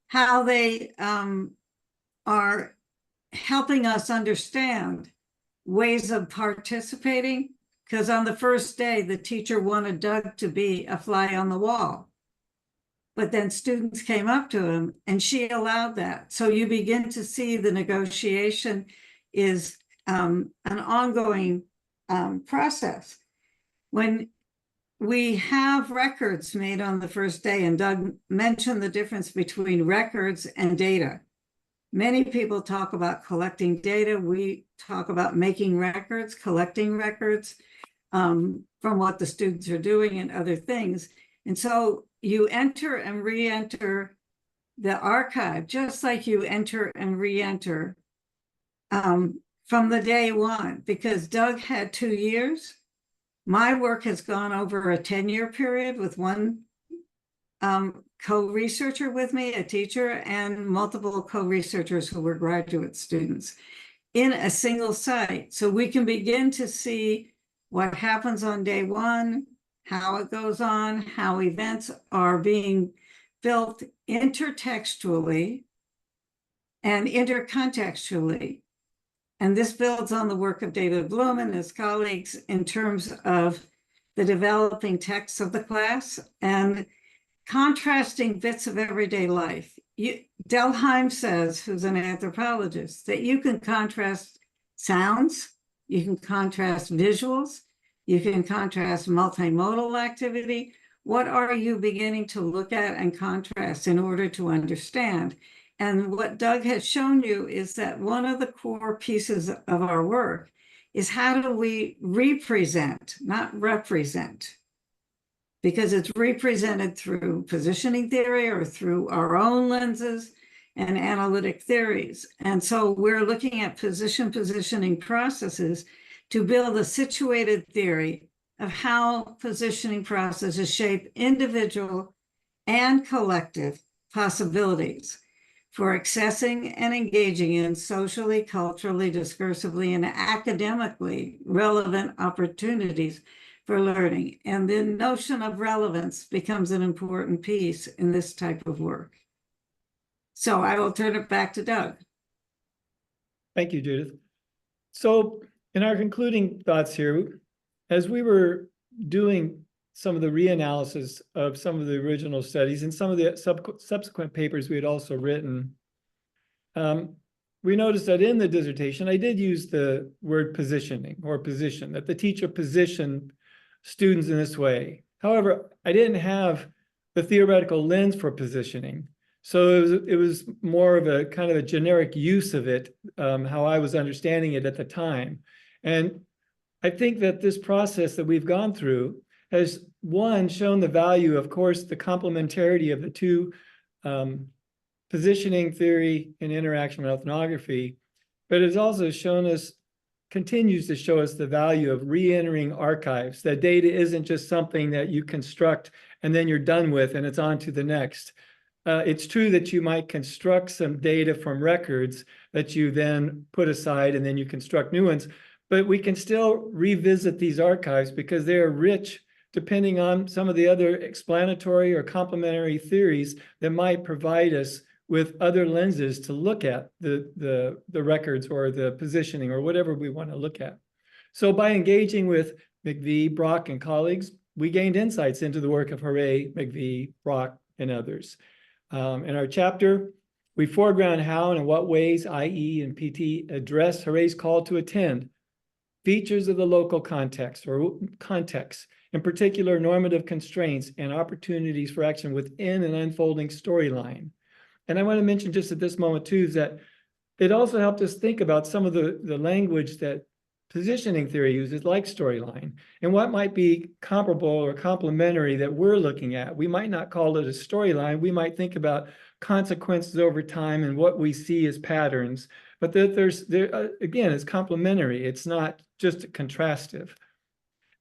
how they are helping us understand ways of participating. Because on the first day, the teacher wanted Doug to be a fly on the wall. But then students came up to him and she allowed that. So you begin to see the negotiation is an ongoing process. When we have records made on the first day, and Doug mentioned the difference between records and data. Many people talk about collecting data. We talk about making records, collecting records from what the students are doing and other things. And so you enter and re-enter the archive, just like you enter and re-enter from the day one, because Doug had 2 years. My work has gone over a 10-year period with one co-researcher with me, a teacher, and multiple co-researchers who were graduate students in a single site. So we can begin to see what happens on day one, how it goes on, how events are being built intertextually and intercontextually. And this builds on the work of David Bloom and his colleagues in terms of the developing texts of the class and contrasting bits of everyday life. Delheim says, who's an anthropologist, that you can contrast sounds, you can contrast visuals, you can contrast multimodal activity. What are you beginning to look at and contrast in order to understand? And what Doug has shown you is that one of the core pieces of our work is how do we represent, not represent, because it's represented through positioning theory or through our own lenses. and analytic theories. And so we're looking at positioning processes to build a situated theory of how positioning processes shape individual and collective possibilities for accessing and engaging in socially, culturally, discursively, and academically relevant opportunities for learning. And the notion of relevance becomes an important piece in this type of work. So I will turn it back to Doug. Thank you, Judith. So in our concluding thoughts here, as we were doing some of the reanalysis of some of the original studies and some of the subsequent papers we had also written, we noticed that in the dissertation, I did use the word positioning or position, that the teacher positioned students in this way. However, I didn't have the theoretical lens for positioning. So it was more of a kind of a generic use of it, how I was understanding it at the time. And I think that this process that we've gone through has, one, shown the value, of course, the complementarity of the two, positioning theory and interactional ethnography, but it's also shown us, continues to show us the value of re-entering archives. That data isn't just something that you construct and then you're done with and it's on to the next. It's true that you might construct some data from records that you then put aside and then you construct new ones, but we can still revisit these archives because they are rich depending on some of the other explanatory or complementary theories that might provide us with other lenses to look at the records or the positioning or whatever we want to look at. So by engaging with McVie, Brock, and colleagues, we gained insights into the work of Hooray, McVie, Brock, and others. In our chapter, we foreground how and in what ways IE and PT address Hooray's call to attend, features of the local context or context, in particular normative constraints and opportunities for action within an unfolding storyline. And I want to mention just at this moment too, is that it also helped us think about some of the language that positioning theory uses, like storyline, and what might be comparable or complementary that we're looking at. We might not call it a storyline. We might think about consequences over time and what we see as patterns. But again, it's complementary. It's not just contrastive.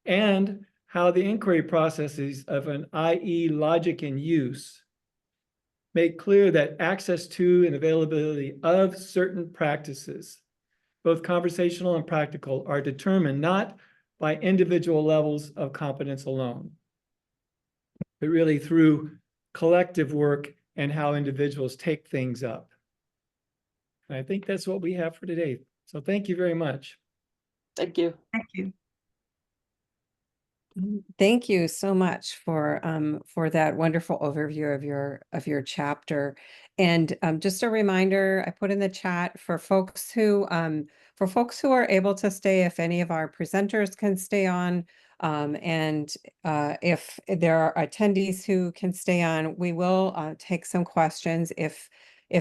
And how the inquiry processes of an IE logic in use make clear that access to and availability of certain practices, both conversational and practical, are determined not by individual levels of competence alone, but really through collective work and how individuals take things up. And I think that's what we have for today. So thank you very much. Thank you. Thank you. Thank you so much for that wonderful overview of your chapter. And just a reminder, I put in the chat for folks who are able to stay, if any of our presenters can stay on, and if there are attendees who can stay on, we will take some questions if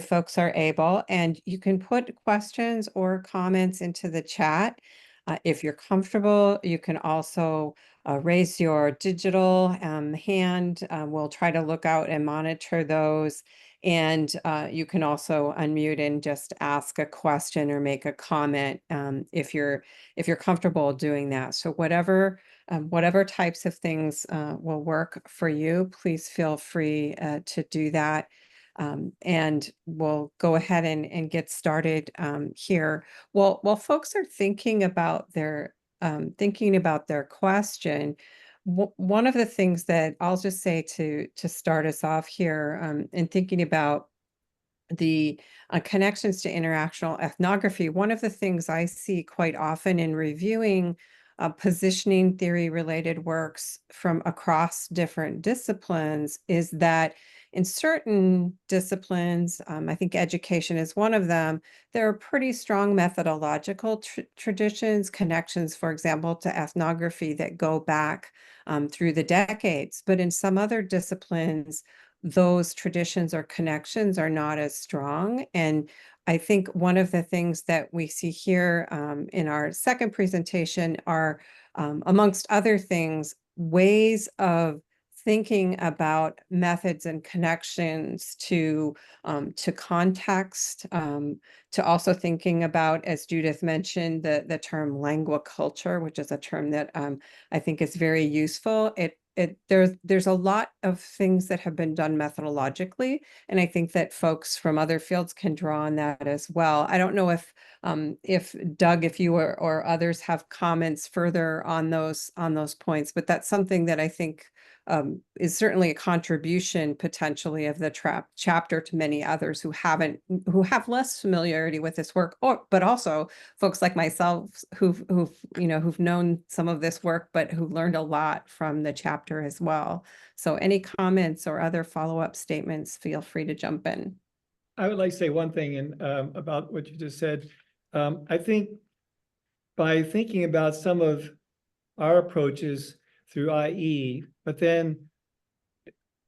folks are able. And you can put questions or comments into the chat. If you're comfortable, you can also raise your digital hand. We'll try to look out and monitor those. And you can also unmute and just ask a question or make a comment if you're comfortable doing that. So whatever types of things will work for you, please feel free to do that. And we'll go ahead and get started here. Well, while folks are thinking about their question, one of the things that I'll just say to start us off here in thinking about the connections to interactional ethnography, one of the things I see quite often in reviewing positioning theory related works from across different disciplines is that in certain disciplines, I think education is one of them, there are pretty strong methodological traditions, connections, for example, to ethnography that go back through the decades. But in some other disciplines, those traditions or connections are not as strong. And I think one of the things that we see here in our second presentation are, amongst other things, ways of thinking about methods and connections to context, to also thinking about, as Judith mentioned, the term lingua culture, which is a term that I think is very useful. There's a lot of things that have been done methodologically, and I think that folks from other fields can draw on that as well. I don't know if Doug, if you or others have comments further on those points, but that's something that I think is certainly a contribution potentially of the chapter to many others who have less familiarity with this work, but also folks like myself who've known some of this work, but who've learned a lot from the chapter as well. So any comments or other follow-up statements, feel free to jump in. I would like to say one thing about what you just said. I think by thinking about some of our approaches through IE, but then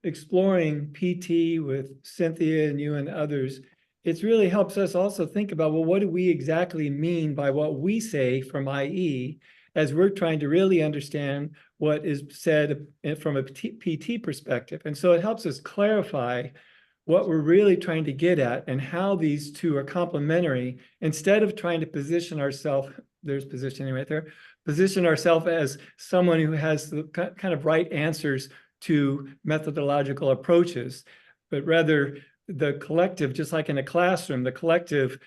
exploring PT with Cynthia and you and others, it really helps us also think about, well, what do we exactly mean by what we say from IE, as we're trying to really understand what is said from a PT perspective. And so it helps us clarify what we're really trying to get at and how these two are complementary, instead of trying to position ourselves, there's positioning right there, position ourselves as someone who has the kind of right answers to methodological approaches, but rather the collective, just like in a classroom, the collective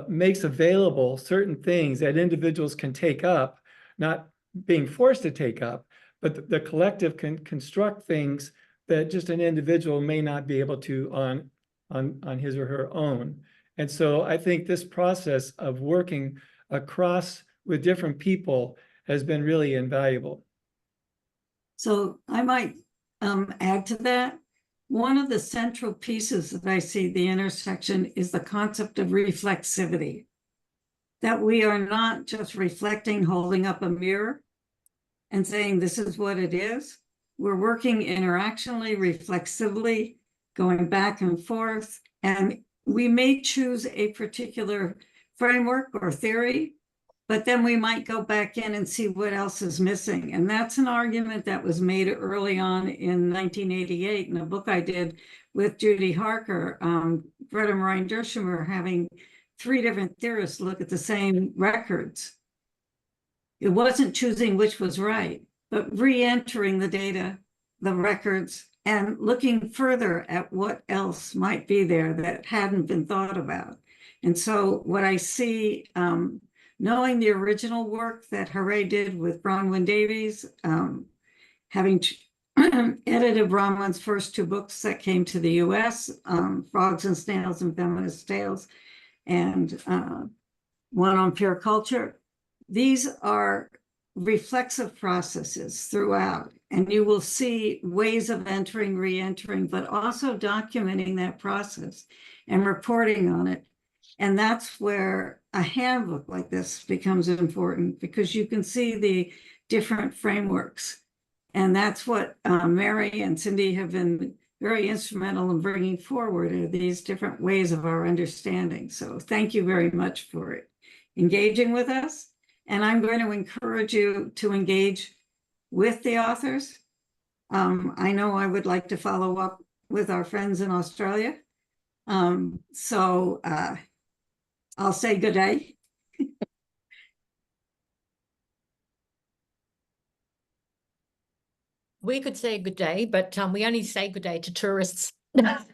makes available certain things that individuals can take up, not being forced to take up, but the collective can construct things that just an individual may not be able to on his or her own. And so I think this process of working across with different people has been really invaluable. So I might add to that. One of the central pieces that I see the intersection is the concept of reflexivity, that we are not just reflecting, holding up a mirror and saying, this is what it is. We're working interactionally, reflexively, going back and forth, and we may choose a particular framework or theory, but then we might go back in and see what else is missing. And that's an argument that was made early on in 1988 in a book I did with Judy Harker, Greta Marine Dershimer, having 3 different theorists look at the same records. It wasn't choosing which was right, but re-entering the data, the records, and looking further at what else might be there that hadn't been thought about. And so what I see, knowing the original work that Hooray did with Bronwyn Davies, having edited Bronwyn's first 2 books that came to the US, Frogs and Snails and Feminist Tales, and one on pure culture. These are reflexive processes throughout, and you will see ways of entering, re-entering, but also documenting that process and reporting on it. And that's where a handbook like this becomes important, because you can see the different frameworks. And that's what Mary and Cindy have been very instrumental in bringing forward, are these different ways of our understanding. So thank you very much for engaging with us. And I'm going to encourage you to engage with the authors. I know I would like to follow up with our friends in Australia. So I'll say good day. We could say good day, but we only say good day to tourists. Oh,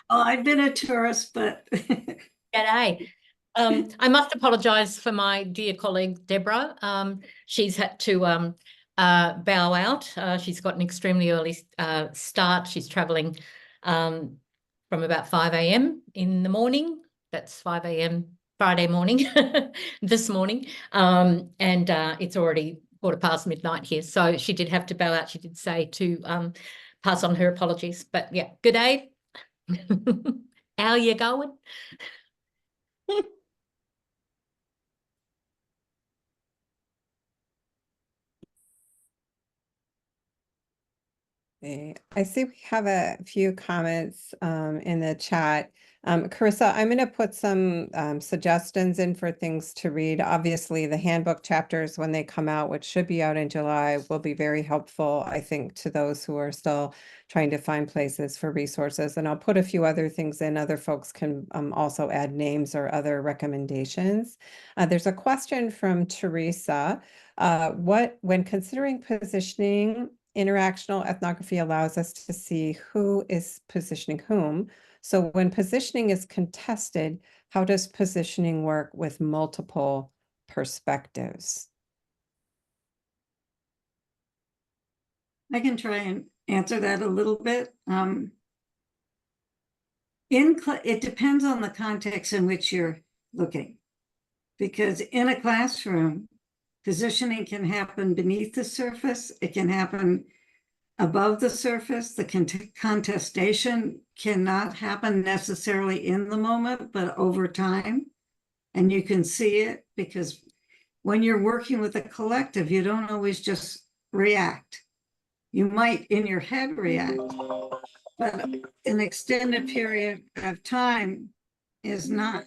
I've been a tourist, but G'day. I must apologise for my dear colleague, Deborah. She's had to bow out. She's got an extremely early start. She's travelling from about 5 a.m. in the morning. That's 5 a.m. Friday morning, this morning. And it's already midnight here. So she did have to bow out. She did say to pass on her apologies. But yeah, good day. How you going? I see we have a few comments in the chat. Carissa, I'm going to put some suggestions in for things to read. Obviously, the handbook chapters, when they come out, which should be out in July, will be very helpful, I think, to those who are still trying to find places for resources. And I'll put a few other things in. Other folks can also add names or other recommendations. There's a question from Teresa. When considering positioning, interactional ethnography allows us to see who is positioning whom. So when positioning is contested, how does positioning work with multiple perspectives? I can try and answer that a little bit. It depends on the context in which you're looking, because in a classroom, positioning can happen beneath the surface. It can happen above the surface. The contestation cannot happen necessarily in the moment, but over time. And you can see it because when you're working with a collective, you don't always just react. You might in your head react, but an extended period of time is not,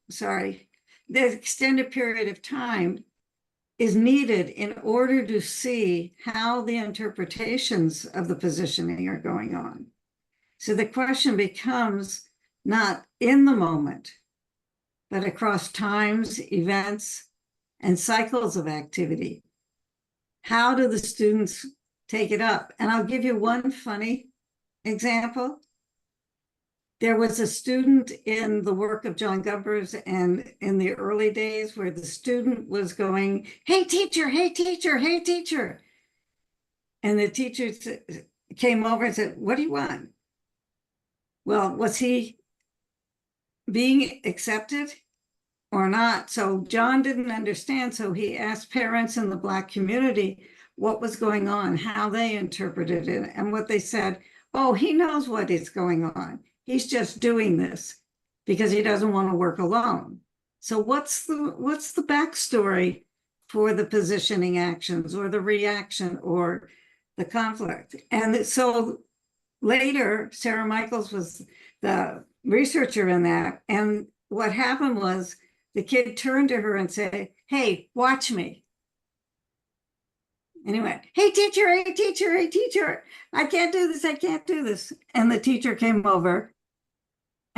sorry, the extended period of time is needed in order to see how the interpretations of the positioning are going on. So the question becomes not in the moment, but across times, events, and cycles of activity. How do the students take it up? And I'll give you one funny example. There was a student in the work of John Gumbers and in the early days where the student was going, "Hey teacher, hey teacher, hey teacher." And the teacher came over and said, "What do you want?" Well, was he being accepted or not? So John didn't understand. So he asked parents in the Black community what was going on, how they interpreted it. And what they said, "Oh, he knows what is going on. He's just doing this because he doesn't want to work alone." So what's the backstory for the positioning actions or the reaction or the conflict? And so later, Sarah Michaels was the researcher in that. And what happened was the kid turned to her and said, "Hey, watch me." And he went, "Hey teacher, hey teacher, hey teacher, I can't do this, I can't do this." And the teacher came over.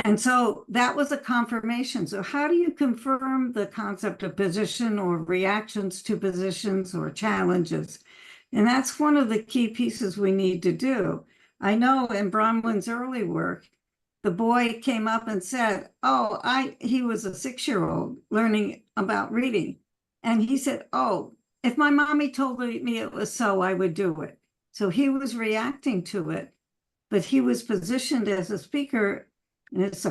And so that was a confirmation. So how do you confirm the concept of position or reactions to positions or challenges? And that's one of the key pieces we need to do. I know in Bronwyn's early work, the boy came up and said, he was a 6-year-old learning about reading. And he said, "Oh, if my mommy told me it was so, I would do it." So he was reacting to it, but he was positioned as a speaker. And it's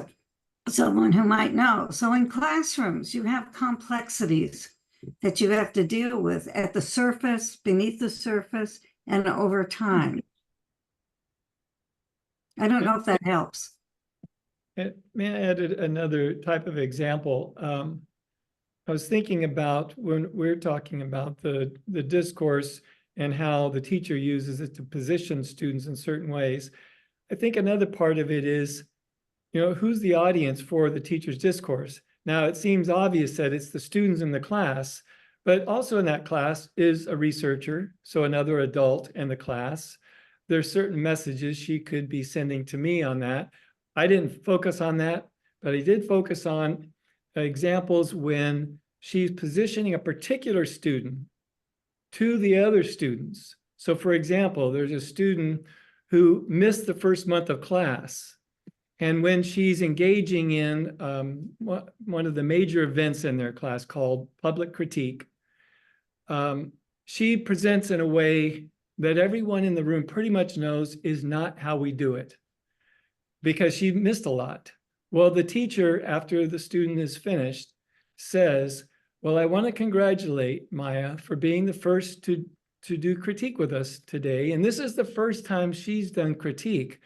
someone who might know. So in classrooms, you have complexities that you have to deal with at the surface, beneath the surface, and over time. I don't know if that helps. May I add another type of example? I was thinking about when we're talking about the discourse and how the teacher uses it to position students in certain ways. I think another part of it is, who's the audience for the teacher's discourse? Now, it seems obvious that it's the students in the class, but also in that class is a researcher, so another adult in the class. There's certain messages she could be sending to me on that. I didn't focus on that, but I did focus on examples when she's positioning a particular student to the other students. So for example, there's a student who missed the first month of class. And when she's engaging in one of the major events in their class called public critique, she presents in a way that everyone in the room pretty much knows is not how we do it, because she missed a lot. Well, the teacher, after the student is finished, says, "Well, I want to congratulate Maya for being the first to do critique with us today. And this is the first time she's done critique."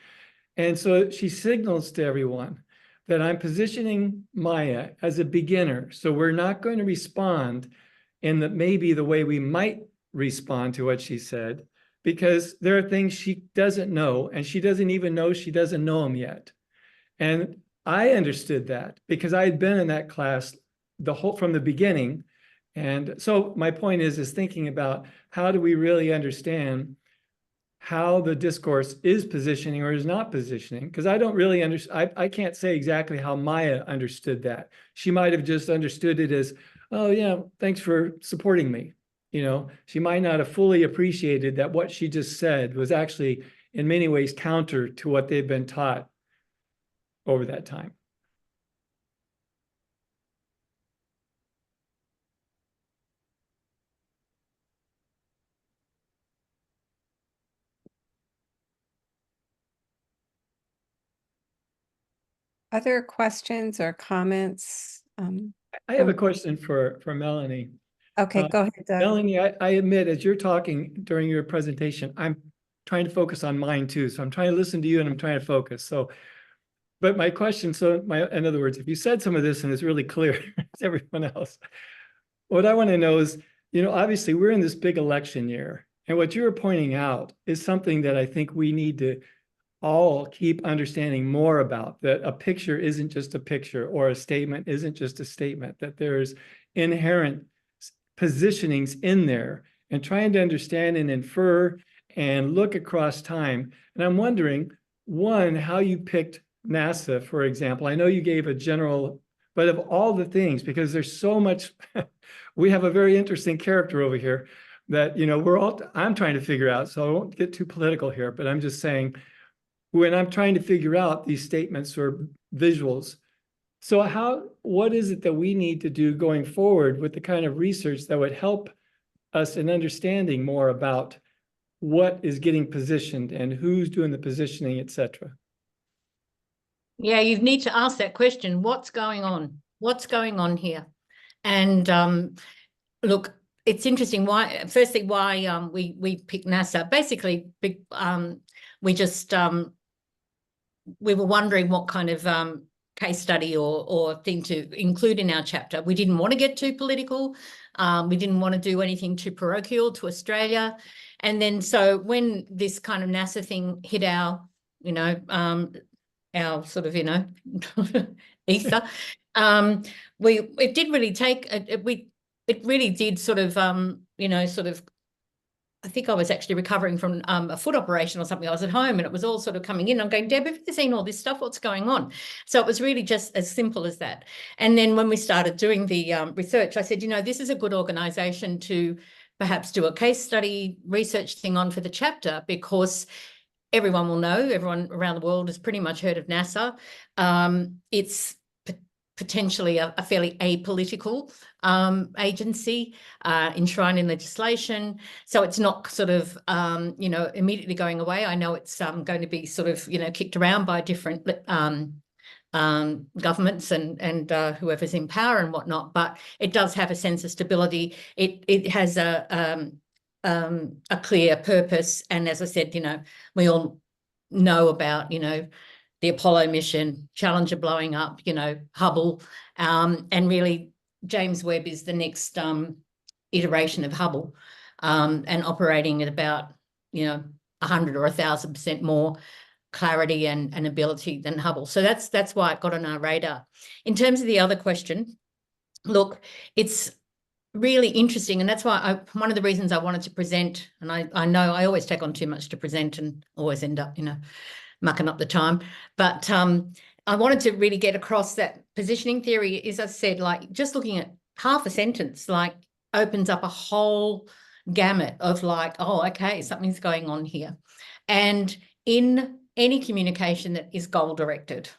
And so she signals to everyone that I'm positioning Maya as a beginner. So we're not going to respond in maybe the way we might respond to what she said, because there are things she doesn't know, and she doesn't even know she doesn't know them yet. And I understood that because I had been in that class from the beginning. And so my point is thinking about how do we really understand how the discourse is positioning or is not positioning? Because I don't really understand. I can't say exactly how Maya understood that. She might have just understood it as, oh yeah, thanks for supporting me. You know, she might not have fully appreciated that what she just said was actually in many ways counter to what they've been taught over that time. Other questions or comments? I have a question for Melanie. Okay, go ahead, Doug. Melanie, I admit, as you're talking during your presentation, I'm trying to focus on mine too. So I'm trying to listen to you and I'm trying to focus. So, but my question, in other words, if you said some of this and it's really clear to everyone else, what I want to know is, you know, obviously we're in this big election year, and what you're pointing out is something that I think we need to all keep understanding more about, that a picture isn't just a picture, or a statement isn't just a statement, that there's inherent positionings in there, and trying to understand and infer and look across time. And I'm wondering, one, how you picked NASA, for example. I know you gave a general, but of all the things, because there's so much, we have a very interesting character over here that, you know, I'm trying to figure out, so I won't get too political here, but I'm just saying, when I'm trying to figure out these statements or visuals, so what is it that we need to do going forward with the kind of research that would help us in understanding more about what is getting positioned and who's doing the positioning, et cetera? Yeah, you need to ask that question. What's going on? What's going on here? And look, it's interesting why we picked NASA. Basically, we were wondering what kind of case study or thing to include in our chapter. We didn't want to get too political. We didn't want to do anything too parochial to Australia. And then so when this kind of NASA thing hit our sort of, ether, it really did sort of, I think I was actually recovering from a foot operation or something. I was at home and it was all sort of coming in. I'm going, Deb, have you seen all this stuff? What's going on? So it was really just as simple as that. And then when we started doing the research, I said, this is a good organisation to perhaps do a case study research thing on for the chapter, because everyone will know, everyone around the world has pretty much heard of NASA. It's potentially a fairly apolitical agency, enshrined in legislation. So it's not sort of, immediately going away. I know it's going to be sort of, kicked around by different governments and whoever's in power and whatnot, but it does have a sense of stability. It has a clear purpose. And as I said, we all know about, the Apollo mission, Challenger blowing up, Hubble, and really James Webb is the next iteration of Hubble, and operating at about, 100 or 1,000% more clarity and ability than Hubble. So that's why it got on our radar. In terms of the other question, look, it's really interesting, and that's why one of the reasons I wanted to present, and I know I always take on too much to present and always end up, mucking up the time, but I wanted to really get across that positioning theory is, as I said, like just looking at half a sentence, like opens up a whole gamut of like, oh, okay, something's going on here. And in any communication that is goal directed,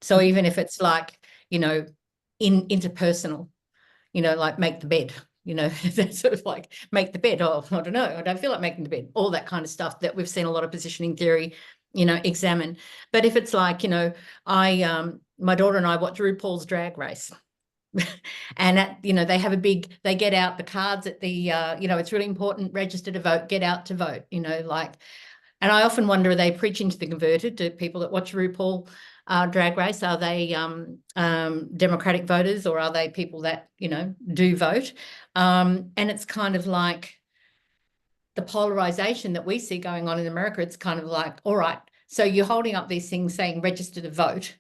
so even if it's like, interpersonal, like make the bed, that's sort of like make the bed. Oh, I don't know. I don't feel like making the bed. All that kind of stuff that we've seen a lot of positioning theory, examine. But if it's like, my daughter and I watch RuPaul's Drag Race. And they get out the cards at the, it's really important, register to vote, get out to vote, and I often wonder, are they preaching to the converted, to people that watch RuPaul Drag Race? Are they Democratic voters, or are they people that, do vote? And it's kind of like, the polarization that we see going on in America, it's kind of like, all right, so you're holding up these things saying register to vote.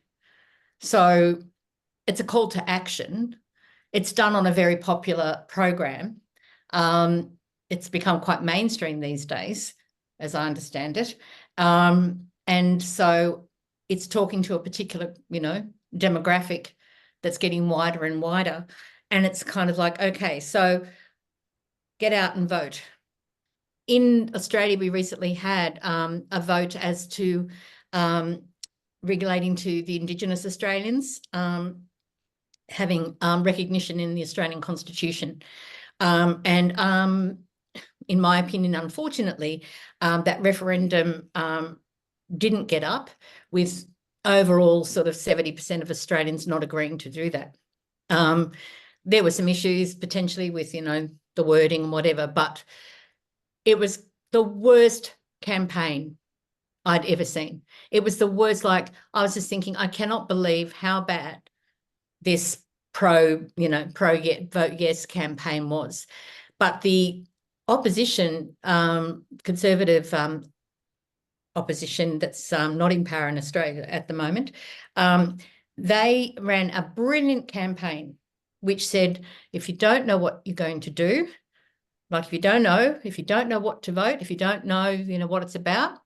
So it's a call to action. It's done on a very popular program. It's become quite mainstream these days, as I understand it. And so it's talking to a particular, demographic that's getting wider and wider. And it's kind of like, okay, so get out and vote. In Australia, we recently had a vote as to regulating to the Indigenous Australians having recognition in the Australian Constitution. And in my opinion, unfortunately, that referendum didn't get up, with overall sort of 70% of Australians not agreeing to do that. There were some issues potentially with, the wording and whatever, but it was the worst campaign I'd ever seen. It was the worst. Like, I was just thinking, I cannot believe how bad this vote yes campaign was. But the opposition, Conservative opposition that's not in power in Australia at the moment, they ran a brilliant campaign which said, if you don't know what you're going to do, like if you don't know what to vote, if you don't know, what it's about,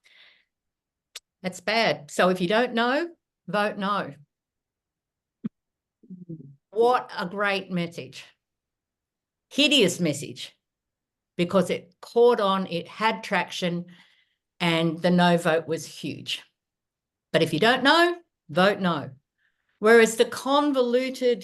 that's bad. So if you don't know, vote no. What a great message. Hideous message, because it caught on, it had traction, and the no vote was huge. But if you don't know, vote no. Whereas the convoluted,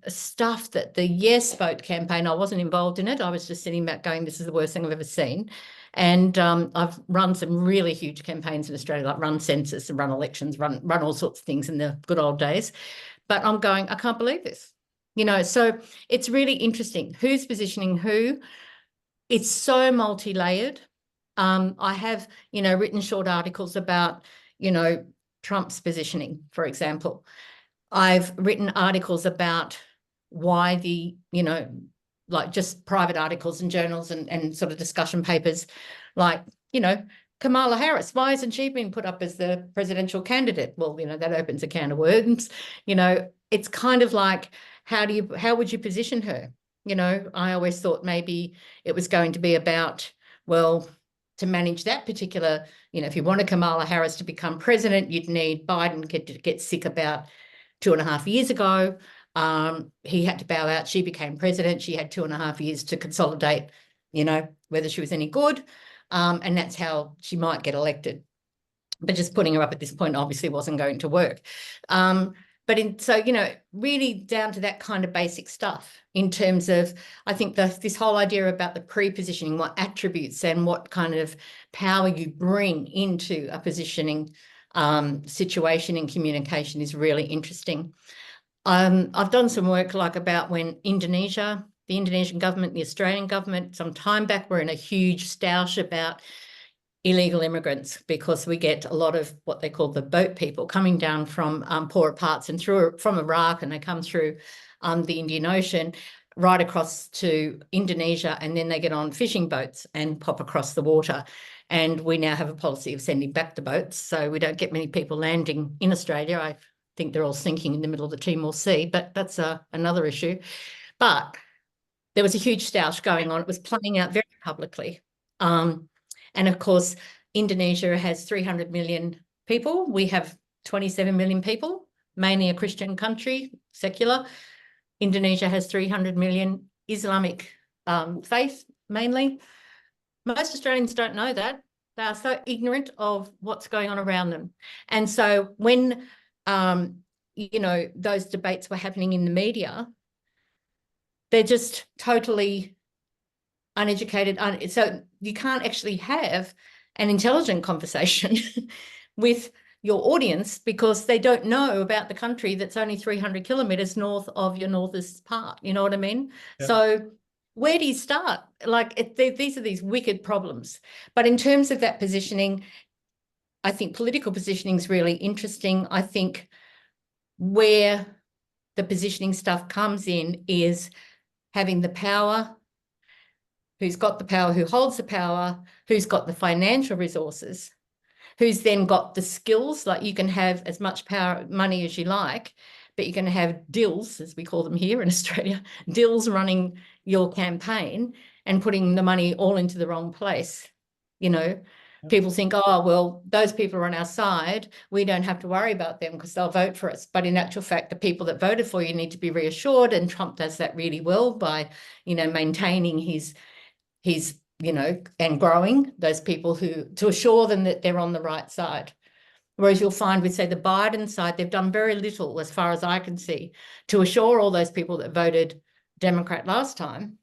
stuff that the yes vote campaign, I wasn't involved in it. I was just sitting back going, this is the worst thing I've ever seen. And I've run some really huge campaigns in Australia, like run census and run elections, run all sorts of things in the good old days. But I'm going, I can't believe this. So it's really interesting who's positioning who. It's so multi-layered. I have, written short articles about, Trump's positioning, for example. I've written articles about why the, like just private articles and journals and sort of discussion papers, like, Kamala Harris, why isn't she being put up as the presidential candidate? Well, that opens a can of worms. It's kind of like, how would you position her? I always thought maybe it was going to be about, well, to manage that particular, if you wanted Kamala Harris to become president, you'd need Biden to get sick about 2.5 years ago. He had to bow out. She became president. She had 2.5 years to consolidate, whether she was any good. And that's how she might get elected. But just putting her up at this point obviously wasn't going to work. So, really down to that kind of basic stuff in terms of, I think this whole idea about the pre-positioning, what attributes and what kind of power you bring into a positioning situation in communication is really interesting. I've done some work about when the Indonesian government, the Australian government, some time back were in a huge stoush about illegal immigrants, because we get a lot of what they call the boat people coming down from poorer parts and from Iraq, and they come through the Indian Ocean right across to Indonesia, and then they get on fishing boats and pop across the water. And we now have a policy of sending back the boats, so we don't get many people landing in Australia. I think they're all sinking in the middle of the Timor Sea, but that's another issue. But there was a huge stoush going on. It was playing out very publicly. And of course, Indonesia has 300 million people. We have 27 million people, mainly a Christian country, secular. Indonesia has 300 million Islamic faith, mainly. Most Australians don't know that. They are so ignorant of what's going on around them. And so when, those debates were happening in the media, they're just totally uneducated. So you can't actually have an intelligent conversation with your audience, because they don't know about the country that's only 300 kilometres north of your northest part. You know what I mean? Yep. So where do you start? These are these wicked problems. But in terms of that positioning, I think political positioning is really interesting. I think where the positioning stuff comes in is having the power, who's got the power, who holds the power, who's got the financial resources, who's then got the skills. Like, you can have as much power, money as you like, but you're going to have dills, as we call them here in Australia, dills running your campaign and putting the money all into the wrong place. You know, people think, oh, well, those people are on our side, we don't have to worry about them because they'll vote for us. But in actual fact, the people that voted for you need to be reassured, and Trump does that really well by, you know, maintaining his, you know, and growing those people who, to assure them that they're on the right side. Whereas you'll find with, say, the Biden side, they've done very little, as far as I can see, to assure all those people that voted Democrat last time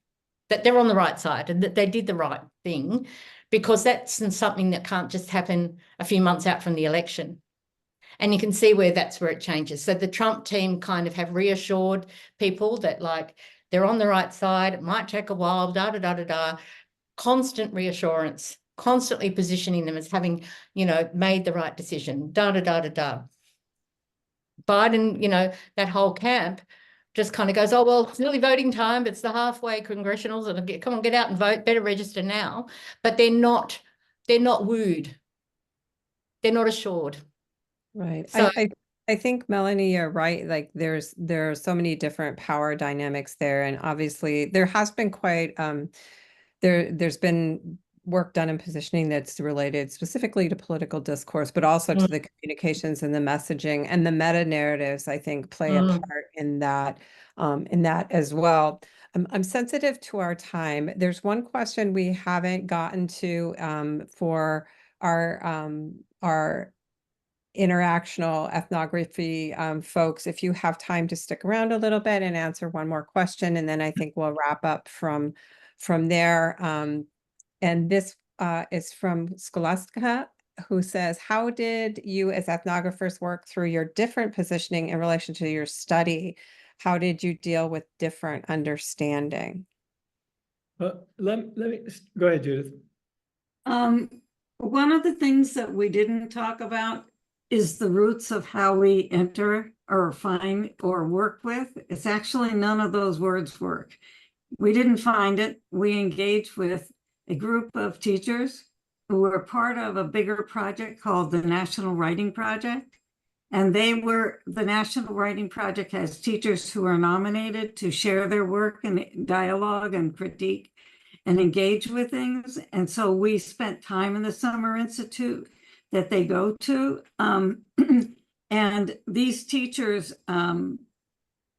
that they're on the right side and that they did the right thing, because that's something that can't just happen a few months out from the election. And you can see where that's where it changes. So the Trump team kind of have reassured people that, like, they're on the right side. It might take a while, constant reassurance, constantly positioning them as having, you know, made the right decision, Biden, you know, that whole camp just kind of goes, oh, well, it's nearly voting time. It's the halfway congressionals, and come on, get out and vote, better register now. But they're not wooed. They're not assured. Right. So, I think, Melanie, you're right. Like, there are so many different power dynamics there. And obviously there has been quite, there's been work done in positioning that's related specifically to political discourse, but also to the communications and the messaging and the meta narratives, I think, play a part in that as well. I'm sensitive to our time. There's one question we haven't gotten to for our interactional ethnography folks. If you have time to stick around a little bit and answer one more question, and then I think we'll wrap up from there. And this is from Scholastica, who says, how did you as ethnographers work through your different positioning in relation to your study? How did you deal with different understanding? Let me go ahead, Judith. One of the things that we didn't talk about is the roots of how we enter or find or work with. It's actually none of those words work. We didn't find it. We engaged with a group of teachers who were part of a bigger project called the National Writing Project. And the National Writing Project has teachers who are nominated to share their work and dialogue and critique and engage with things. And so we spent time in the Summer Institute that they go to. And these teachers,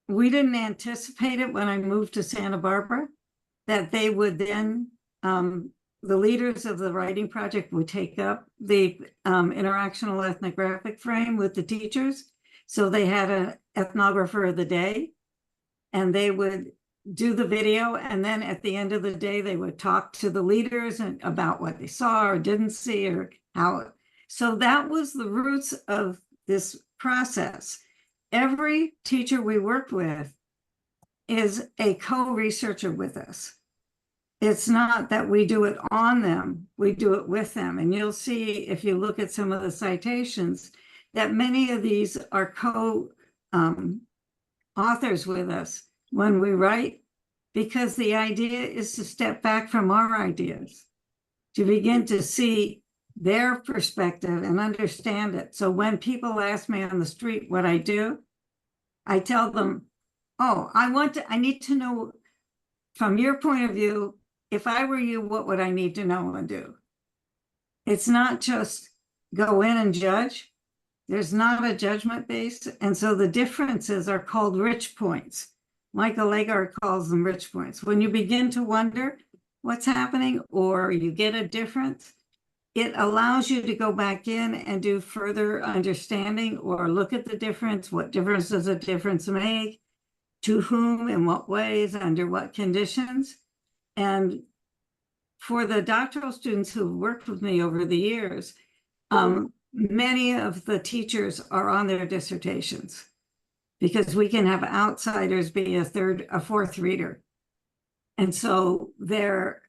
we didn't anticipate it when I moved to Santa Barbara, that they would then, the leaders of the writing project would take up the interactional ethnographic frame with the teachers. So they had an ethnographer of the day, and they would do the video. And then at the end of the day, they would talk to the leaders about what they saw or didn't see or how. So that was the roots of this process. Every teacher we worked with is a co-researcher with us. It's not that we do it on them, we do it with them. And you'll see, if you look at some of the citations, that many of these are co-authors with us when we write, because the idea is to step back from our ideas, to begin to see their perspective and understand it. So when people ask me on the street what I do, I tell them, oh, I need to know from your point of view, if I were you, what would I need to know and do? It's not just go in and judge. There's not a judgment base. And so the differences are called rich points. Michael Lagarde calls them rich points. When you begin to wonder what's happening, or you get a difference, it allows you to go back in and do further understanding, or look at the difference. What difference does a difference make? To whom, in what ways, under what conditions? And for the doctoral students who worked with me over the years, many of the teachers are on their dissertations, because we can have outsiders be a fourth reader. And so they're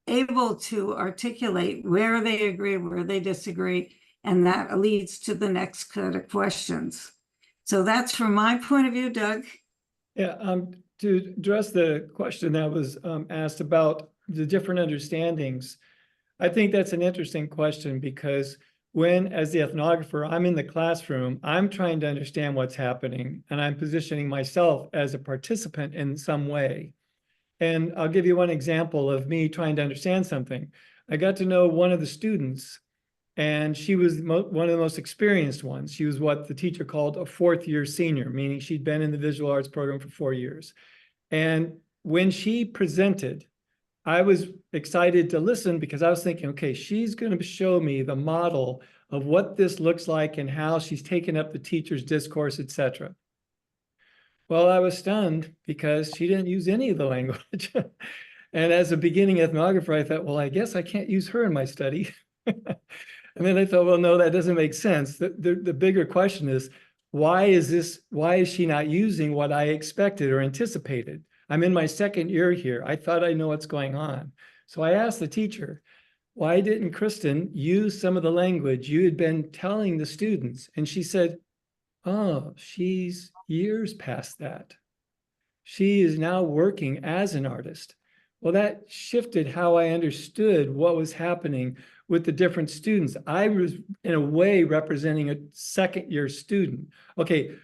able to articulate where they agree, where they disagree, and that leads to the next set of questions. So that's from my point of view, Doug. Yeah, to address the question that was asked about the different understandings, I think that's an interesting question, because when, as the ethnographer, I'm in the classroom, I'm trying to understand what's happening, and I'm positioning myself as a participant in some way. And I'll give you one example of me trying to understand something. I got to know one of the students, and she was one of the most experienced ones. She was what the teacher called a fourth-year senior, meaning she'd been in the visual arts program for 4 years. And when she presented, I was excited to listen, because I was thinking, okay, she's going to show me the model of what this looks like and how she's taken up the teacher's discourse, etc. Well, I was stunned because she didn't use any of the language. And as a beginning ethnographer, I thought, well, I guess I can't use her in my study. And then I thought, well, no, that doesn't make sense. The bigger question is, why is she not using what I expected or anticipated? I'm in my second year here. I thought I know what's going on. So I asked the teacher, why didn't Kristen use some of the language you had been telling the students? And she said, oh, she's years past that. She is now working as an artist. Well, that shifted how I understood what was happening with the different students. I was, in a way, representing a second-year student. Okay,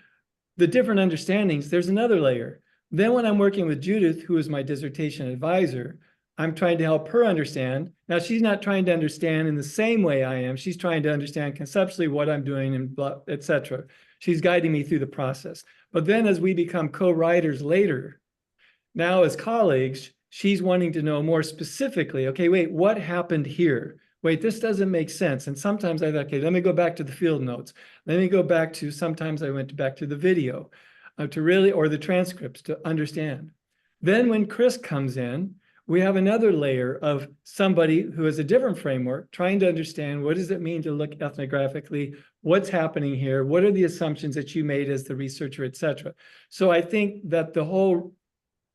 the different understandings, there's another layer. Then when I'm working with Judith, who is my dissertation advisor, I'm trying to help her understand. Now, she's not trying to understand in the same way I am. She's trying to understand conceptually what I'm doing, and et cetera. She's guiding me through the process. But then as we become co-writers later, now as colleagues, she's wanting to know more specifically, okay, wait, what happened here? Wait, this doesn't make sense. And sometimes I thought, okay, let me go back to the field notes. Let me go back to, sometimes I went back to the video to really, or the transcripts to understand. Then when Chris comes in, we have another layer of somebody who has a different framework, trying to understand what does it mean to look ethnographically, what's happening here, what are the assumptions that you made as the researcher, et cetera. So I think that the whole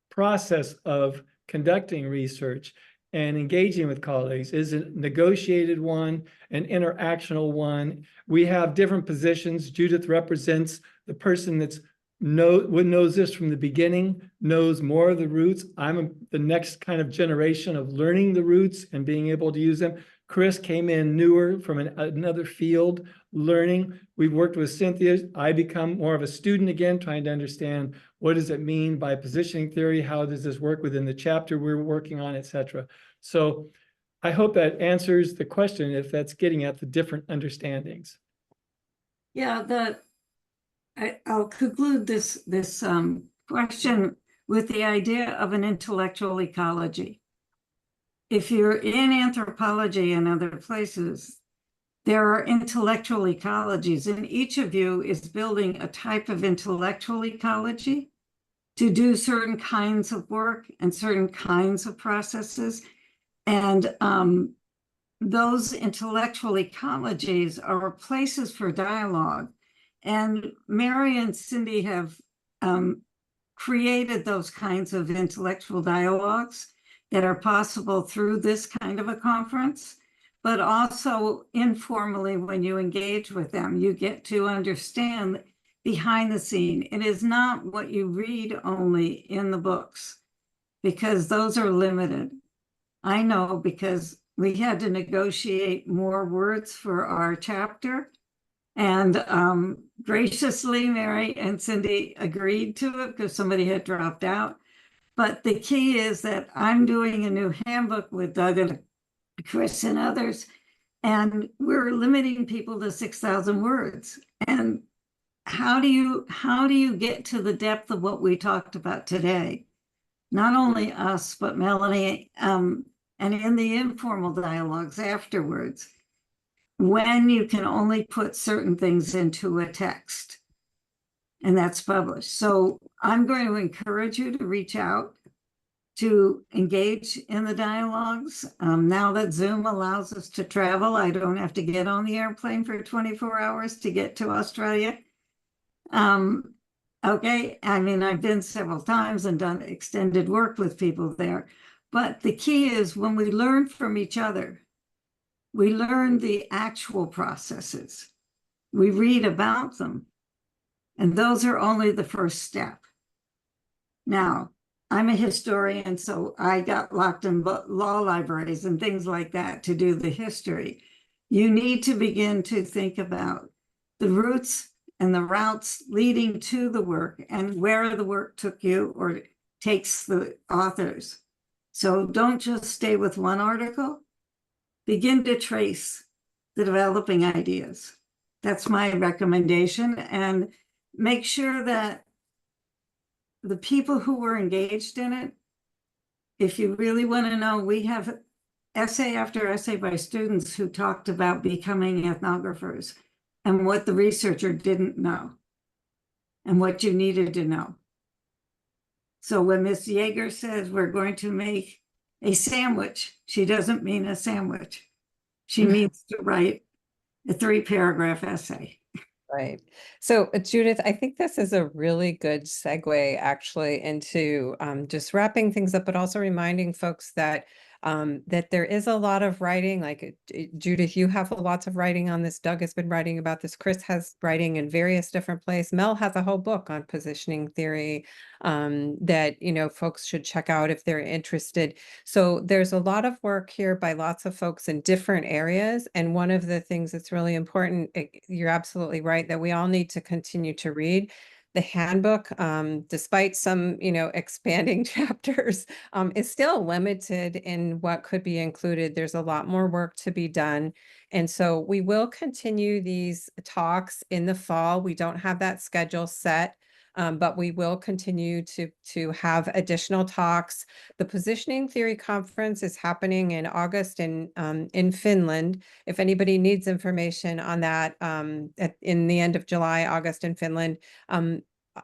process of conducting research and engaging with colleagues is a negotiated one, an interactional one. We have different positions. Judith represents the person that's knows this from the beginning, knows more of the roots. I'm the next kind of generation of learning the roots and being able to use them. Chris came in newer from another field, learning. We've worked with Cynthia. I become more of a student again, trying to understand what does it mean by positioning theory? How does this work within the chapter we're working on, et cetera. So I hope that answers the question, if that's getting at the different understandings. Yeah, I'll conclude this question with the idea of an intellectual ecology. If you're in anthropology and other places, there are intellectual ecologies, and each of you is building a type of intellectual ecology to do certain kinds of work and certain kinds of processes. And those intellectual ecologies are places for dialogue. And Mary and Cindy have created those kinds of intellectual dialogues that are possible through this kind of a conference, but also informally when you engage with them, you get to understand behind the scene. It is not what you read only in the books, because those are limited. I know, because we had to negotiate more words for our chapter. And graciously, Mary and Cindy agreed to it because somebody had dropped out. But the key is that I'm doing a new handbook with Doug and Chris and others, and we're limiting people to 6,000 words. And how do you get to the depth of what we talked about today? Not only us, but Melanie, and in the informal dialogues afterwards, when you can only put certain things into a text, and that's published. So I'm going to encourage you to reach out, to engage in the dialogues. Now that Zoom allows us to travel, I don't have to get on the airplane for 24 hours to get to Australia. Okay, I mean, I've been several times and done extended work with people there. But the key is, when we learn from each other, we learn the actual processes. We read about them. And those are only the first step. Now, I'm a historian, so I got locked in law libraries and things like that to do the history. You need to begin to think about the roots and the routes leading to the work and where the work took you or takes the authors. So don't just stay with one article. Begin to trace the developing ideas. That's my recommendation. And make sure that the people who were engaged in it, if you really want to know, we have essay after essay by students who talked about becoming ethnographers and what the researcher didn't know and what you needed to know. So when Miss Yeager says we're going to make a sandwich, she doesn't mean a sandwich. She means to write a 3-paragraph essay. Right. So Judith, I think this is a really good segue actually into just wrapping things up, but also reminding folks that that there is a lot of writing. Like Judith, you have lots of writing on this. Doug has been writing about this. Chris has writing in various different places. Mel has a whole book on positioning theory that, you know, folks should check out if they're interested. So there's a lot of work here by lots of folks in different areas. And one of the things that's really important, you're absolutely right, that we all need to continue to read. The handbook, despite some, you know, expanding chapters, is still limited in what could be included. There's a lot more work to be done. And so we will continue these talks in the fall. We don't have that schedule set. But we will continue to have additional talks. The Positioning Theory Conference is happening in August in Finland. If anybody needs information on that, in the end of July, August in Finland,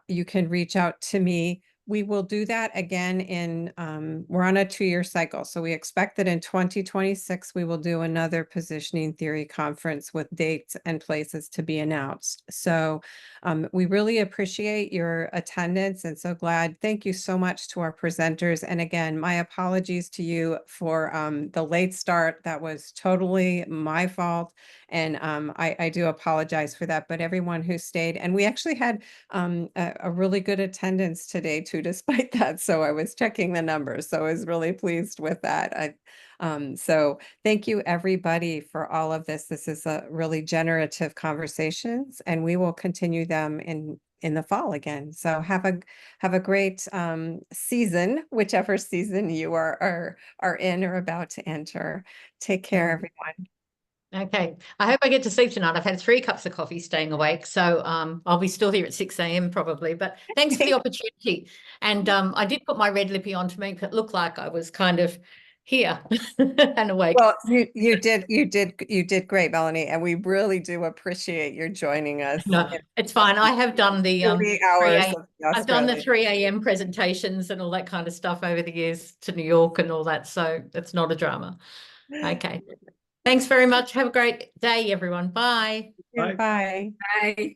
you can reach out to me. We will do that again we're on a 2-year cycle. So we expect that in 2026, we will do another Positioning Theory Conference with dates and places to be announced. So we really appreciate your attendance and so glad. Thank you so much to our presenters. And again, my apologies to you for the late start. That was totally my fault. And I do apologize for that, but everyone who stayed, and we actually had a really good attendance today too, despite that. So I was checking the numbers. So I was really pleased with that. So thank you everybody for all of this. This is a really generative conversations and we will continue them in the fall again. So have a great season, whichever season you are in or about to enter. Take care, everyone. Okay, I hope I get to sleep tonight. I've had 3 cups of coffee staying awake, so I'll be still here at 6 a.m. probably, but thanks for the opportunity. And I did put my red lippy on to make it look like I was kind of here and awake. Well, you did great, Melanie, and we really do appreciate your joining us. No, it's fine. I have done the 40 hours of I've done the Australia. 3 a.m. presentations and all that kind of stuff over the years to New York and all that, so it's not a drama. Okay. Thanks very much. Have a great day, everyone. Bye. Bye. Bye. Bye.